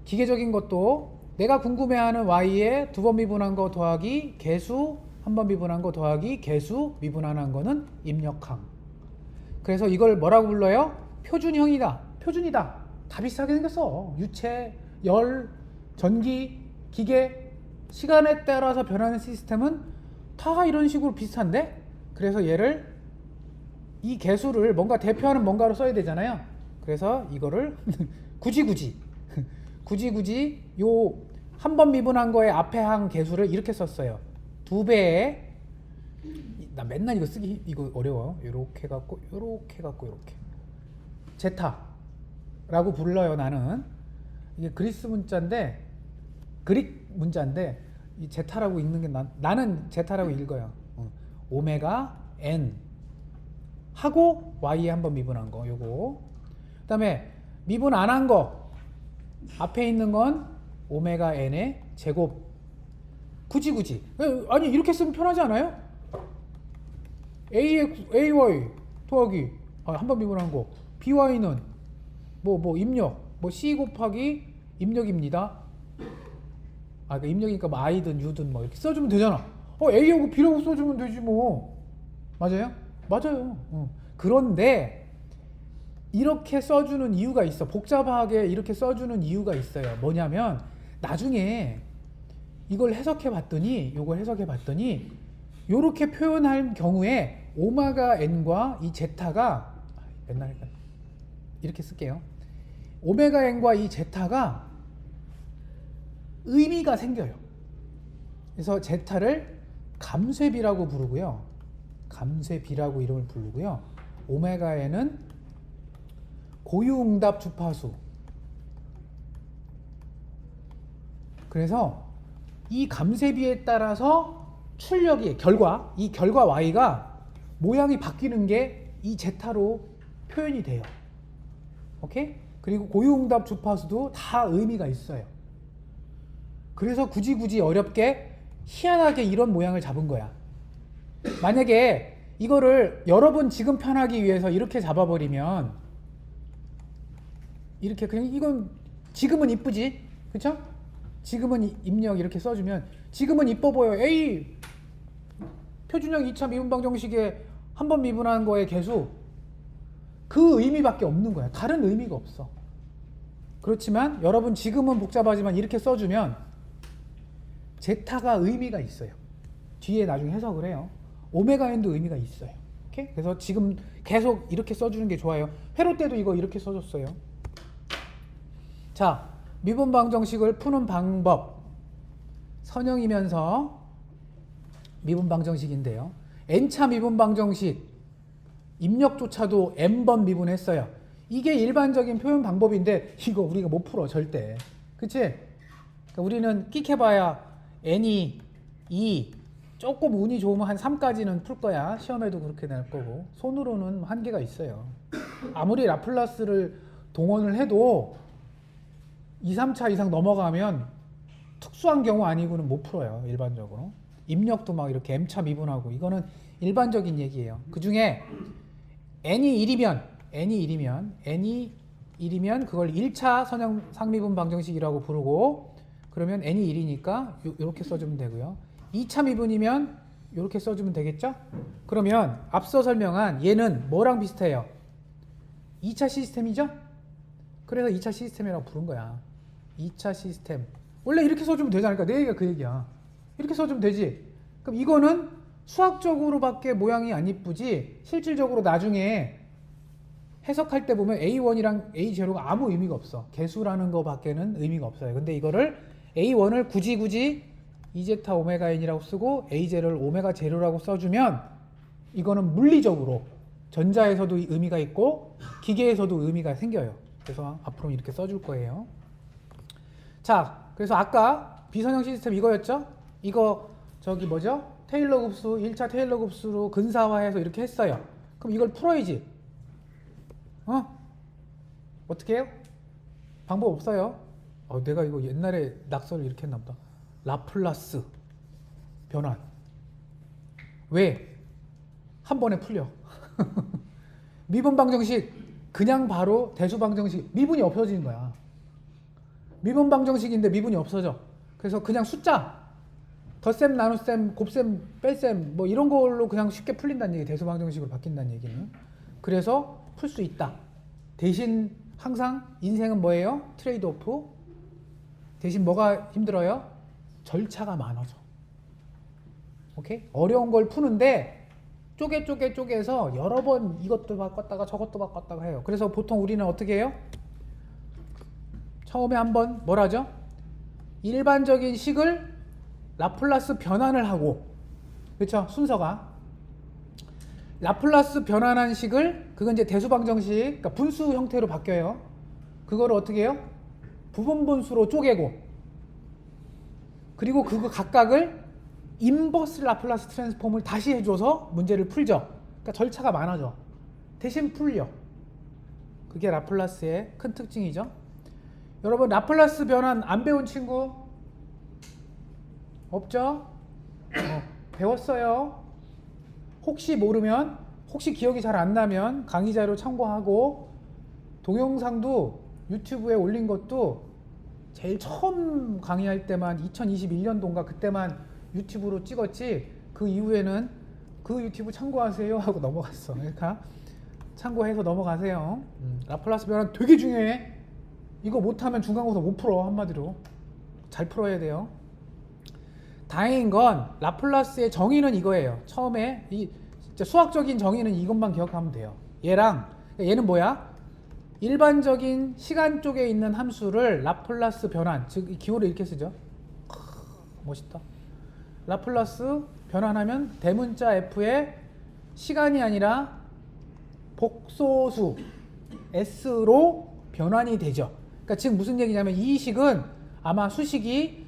기계적인 것도 내가 궁금해하는 Y에 두 번 미분한 거 더하기 개수 한 번 미분한 거 더하기 개수 미분한 거는 입력항. 그래서 이걸 뭐라고 불러요? 표준형이다. 표준이다. 다 비슷하게 생겼어. 유체, 열, 전기, 기계, 시간에 따라서 변하는 시스템은 다 이런 식으로 비슷한데, 그래서 얘를 이 개수를 뭔가 대표하는 뭔가로 써야 되잖아요. 그래서 이거를 굳이 요 한 번 미분한 거에 앞에 한 개수를 이렇게 썼어요. 2배의, 나 맨날 이거 쓰기 이거 어려워. 요렇게 갖고 요렇게 갖고 요렇게 제타라고 불러요. 나는 이게 그리스 문자인데, 그릭 문자인데 이 제타라고 읽는 게 나는 제타라고 읽어요. 오메가 n 하고 y에 한번 미분한 거 요거. 그다음에 미분 안 한 거 앞에 있는 건 오메가 n의 제곱. 굳이 아니 이렇게 쓰면 편하지 않아요? AY 더하기 한 번 미분한 거 BY는 뭐 입력 C 곱하기 입력입니다. 그러니까 입력이니까 뭐 I든 U든 뭐 이렇게 써주면 되잖아. A하고 B라고 써주면 되지 뭐. 맞아요? 맞아요. 그런데 이렇게 써주는 이유가 있어. 복잡하게 이렇게 써주는 이유가 있어요. 뭐냐면 나중에 이걸 해석해 봤더니 요렇게 표현할 경우에 오메가 n과 이 제타가 맨날 이렇게 쓸게요. 오메가 n과 이 제타가 의미가 생겨요. 그래서 제타를 감쇄비라고 부르고요. 감쇄비라고 이름을 부르고요. 오메가 n은 고유응답 주파수. 그래서 이 감쇄비에 따라서 출력이 이 결과 y가 모양이 바뀌는 게 이 제타로 표현이 돼요. 오케이? 그리고 고유응답 주파수도 다 의미가 있어요. 그래서 굳이 어렵게 희한하게 이런 모양을 잡은 거야. 만약에 이거를 여러분 지금 편하기 위해서 이렇게 잡아버리면 이렇게 그냥 이건 지금은 이쁘지, 그쵸? 지금은 입력 이렇게 써주면 지금은 이뻐 보여. A 표준형 2차 미분 방정식에 한 번 미분한 거의 개수, 그 의미밖에 없는 거야. 다른 의미가 없어. 그렇지만 여러분 지금은 복잡하지만 이렇게 써주면 제타가 의미가 있어요. 뒤에 나중에 해석을 해요. 오메가 n도 의미가 있어요. 오케이? 그래서 지금 계속 이렇게 써주는 게 좋아요. 회로 때도 이거 이렇게 써줬어요. 자, 미분 방정식을 푸는 방법. 선형이면서 미분 방정식인데요. n차 미분 방정식 입력조차도 n번 미분했어요. 이게 일반적인 표현 방법인데 이거 우리가 못 풀어 절대. 그치? 그러니까 우리는 끽해봐야 n이 2, 조금 운이 좋으면 한 3까지는 풀 거야. 시험에도 그렇게 낼 거고. 손으로는 한계가 있어요. 아무리 라플라스를 동원을 해도 2, 3차 이상 넘어가면 특수한 경우 아니고는 못 풀어요. 일반적으로. 입력도 막 이렇게 M차 미분하고 이거는 일반적인 얘기예요. 그 중에 n이 1이면 그걸 1차 선형 상미분 방정식이라고 부르고 그러면 n이 1이니까 이렇게 써주면 되고요. 2차 미분이면 이렇게 써주면 되겠죠? 그러면 앞서 설명한 얘는 뭐랑 비슷해요? 2차 시스템이죠? 그래서 2차 시스템이라고 부른 거야. 2차 시스템. 원래 이렇게 써주면 되지 않을까? 내 얘기가 그 얘기야. 이렇게 써주면 되지. 그럼 이거는 수학적으로밖에 모양이 안 이쁘지 실질적으로 나중에 해석할 때 보면 A1이랑 A0가 아무 의미가 없어. 개수라는 거밖에는 의미가 없어요. 근데 이거를 A1을 굳이 E제타 오메가 N이라고 쓰고 A0를 오메가 제로라고 써주면 이거는 물리적으로 전자에서도 의미가 있고 기계에서도 의미가 생겨요. 그래서 앞으로 이렇게 써줄 거예요. 자, 그래서 아까 비선형 시스템 이거였죠? 이거 저기 뭐죠? 테일러 급수, 1차 테일러 급수로 근사화해서 이렇게 했어요. 그럼 이걸 풀어야지. 어떻게 해요? 방법 없어요. 내가 이거 옛날에 낙서를 이렇게 했나 보다. 라플라스 변환. 왜? 한 번에 풀려. 미분 방정식 그냥 바로 대수 방정식 미분이 없어지는 거야. 미분 방정식인데 미분이 없어져. 그래서 그냥 숫자 덧셈, 나눗셈, 곱셈, 뺄셈 뭐 이런 걸로 그냥 쉽게 풀린다는 얘기. 대수 방정식으로 바뀐다는 얘기는. 그래서 풀 수 있다. 대신 항상 인생은 뭐예요? 트레이드 오프. 대신 뭐가 힘들어요? 절차가 많아져. 오케이? 어려운 걸 푸는데 쪼개서 여러 번 이것도 바꿨다가 저것도 바꿨다가 해요. 그래서 보통 우리는 어떻게 해요? 처음에 한번 뭐라죠? 일반적인 식을 라플라스 변환을 하고, 그렇죠? 순서가 라플라스 변환한 식을 그건 이제 대수방정식, 그러니까 분수 형태로 바뀌어요. 그거를 어떻게 해요? 부분분수로 쪼개고, 그리고 그거 각각을 인버스 라플라스 트랜스폼을 다시 해줘서 문제를 풀죠. 그러니까 절차가 많아져. 대신 풀려. 그게 라플라스의 큰 특징이죠. 여러분 라플라스 변환 안 배운 친구 없죠? 배웠어요. 혹시 모르면, 혹시 기억이 잘 안 나면 강의 자료 참고하고, 동영상도 유튜브에 올린 것도 제일 처음 강의할 때만 2021년도인가 그때만 유튜브로 찍었지, 그 이후에는 그 유튜브 참고하세요 하고 넘어갔어. 그러니까 참고해서 넘어가세요. 라플라스 변환 되게 중요해. 이거 못하면 중간고사 못 풀어. 한마디로 잘 풀어야 돼요. 다행인 건 라플라스의 정의는 이거예요. 처음에 이 진짜 수학적인 정의는 이것만 기억하면 돼요. 얘는 뭐야? 일반적인 시간 쪽에 있는 함수를 라플라스 변환, 즉 기호를 이렇게 쓰죠. 멋있다. 라플라스 변환하면 대문자 f의 시간이 아니라 복소수 s로 변환이 되죠. 그러니까 지금 무슨 얘기냐면 이 식은 아마 수식이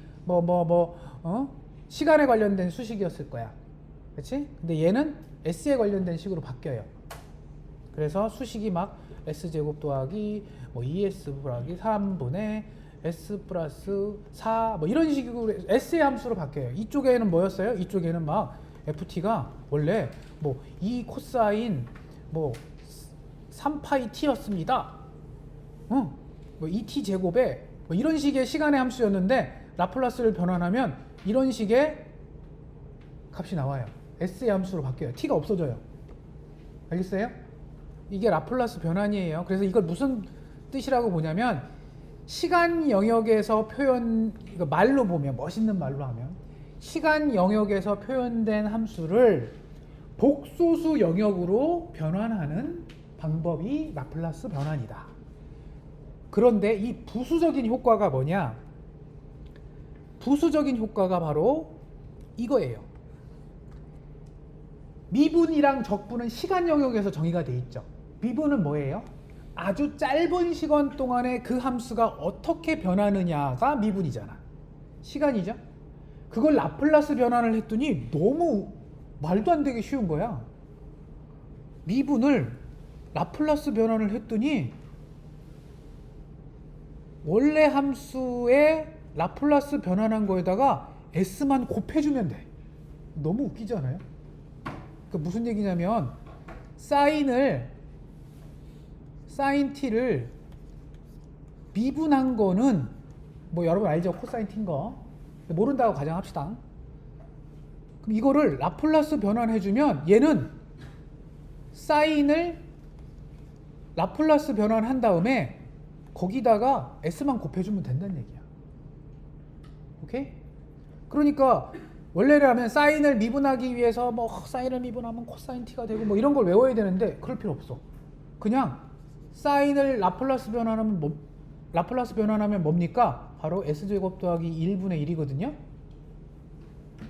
시간에 관련된 수식이었을 거야. 그렇지? 근데 얘는 s에 관련된 식으로 바뀌어요. 그래서 수식이 막 s제곱 더하기 2s 더하기 3분의 s 플러스 4 이런 식으로 s의 함수로 바뀌어요. 이쪽에는 뭐였어요? 이쪽에는 막 ft가 원래 2 코사인 3파이 t였습니다. 2t 제곱에 이런 식의 시간의 함수였는데 라플라스를 변환하면 이런 식의 값이 나와요. s의 함수로 바뀌어요. t가 없어져요. 알겠어요? 이게 라플라스 변환이에요. 그래서 이걸 무슨 뜻이라고 보냐면 시간 영역에서 이거 말로 보면, 멋있는 말로 하면 시간 영역에서 표현된 함수를 복소수 영역으로 변환하는 방법이 라플라스 변환이다. 그런데 이 부수적인 효과가 뭐냐? 부수적인 효과가 바로 이거예요. 미분이랑 적분은 시간 영역에서 정의가 돼 있죠. 미분은 뭐예요? 아주 짧은 시간 동안에 그 함수가 어떻게 변하느냐가 미분이잖아. 시간이죠. 그걸 라플라스 변환을 했더니 너무 말도 안 되게 쉬운 거야. 미분을 라플라스 변환을 했더니 원래 함수에 라플라스 변환한 거에다가 s만 곱해주면 돼. 너무 웃기지 않아요? 그 무슨 얘기냐면 사인 t를 미분한 거는 뭐 여러분 알죠? 코사인 t인 거 모른다고 가정합시다. 그럼 이거를 라플라스 변환해주면 얘는 사인을 라플라스 변환한 다음에 거기다가 s만 곱해주면 된다는 얘기야. 오케이? 그러니까 원래라면 사인을 미분하기 위해서 뭐 사인을 미분하면 코사인 t가 되고 뭐 이런 걸 외워야 되는데 그럴 필요 없어. 그냥 사인을 라플라스 변환하면 뭡니까? 바로 s제곱 더하기 1분의 1이거든요.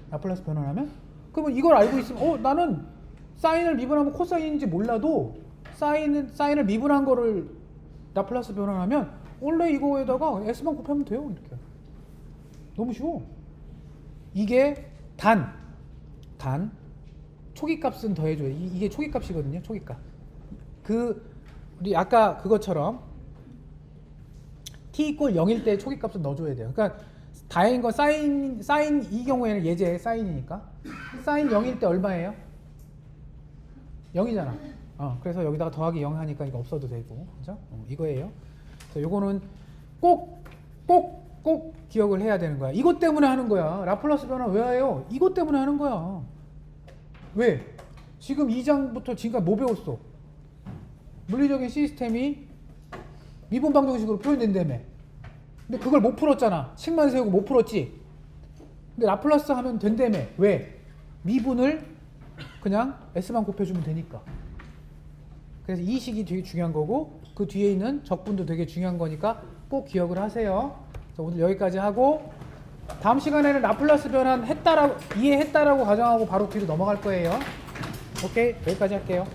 라플라스 변환하면? 그러면 이걸 알고 있으면 나는 사인을 미분하면 코사인인지 몰라도 사인을 미분한 거를 라플라스 변환하면 원래 이거에다가 s만 곱하면 돼요. 이렇게. 너무 쉬워. 이게 단 초기값은 더해줘요. 이게 초기값이거든요. 초기값. 우리 아까 그것처럼 t 이퀄 0일 때 초기값은 넣어줘야 돼요. 그러니까 다행인 건 사인 이 경우에는 예제 사인이니까 사인 0일 때 얼마예요? 0이잖아. 그래서 여기다가 더하기 0 하니까 이거 없어도 되고, 그죠? 이거예요. 그래서 요거는 꼭 기억을 해야 되는 거야. 이것 때문에 하는 거야. 라플라스 변환 왜 해요? 이것 때문에 하는 거야. 왜? 지금 2장부터 지금까지 뭐 배웠어? 물리적인 시스템이 미분 방정식으로 표현된다며. 근데 그걸 못 풀었잖아. 식만 세우고 못 풀었지. 근데 라플라스 하면 된다며. 왜? 미분을 그냥 s만 곱해주면 되니까. 그래서 이 식이 되게 중요한 거고 그 뒤에 있는 적분도 되게 중요한 거니까 꼭 기억을 하세요. 오늘 여기까지 하고 다음 시간에는 라플라스 변환 이해했다라고 가정하고 바로 뒤로 넘어갈 거예요. 오케이, 여기까지 할게요.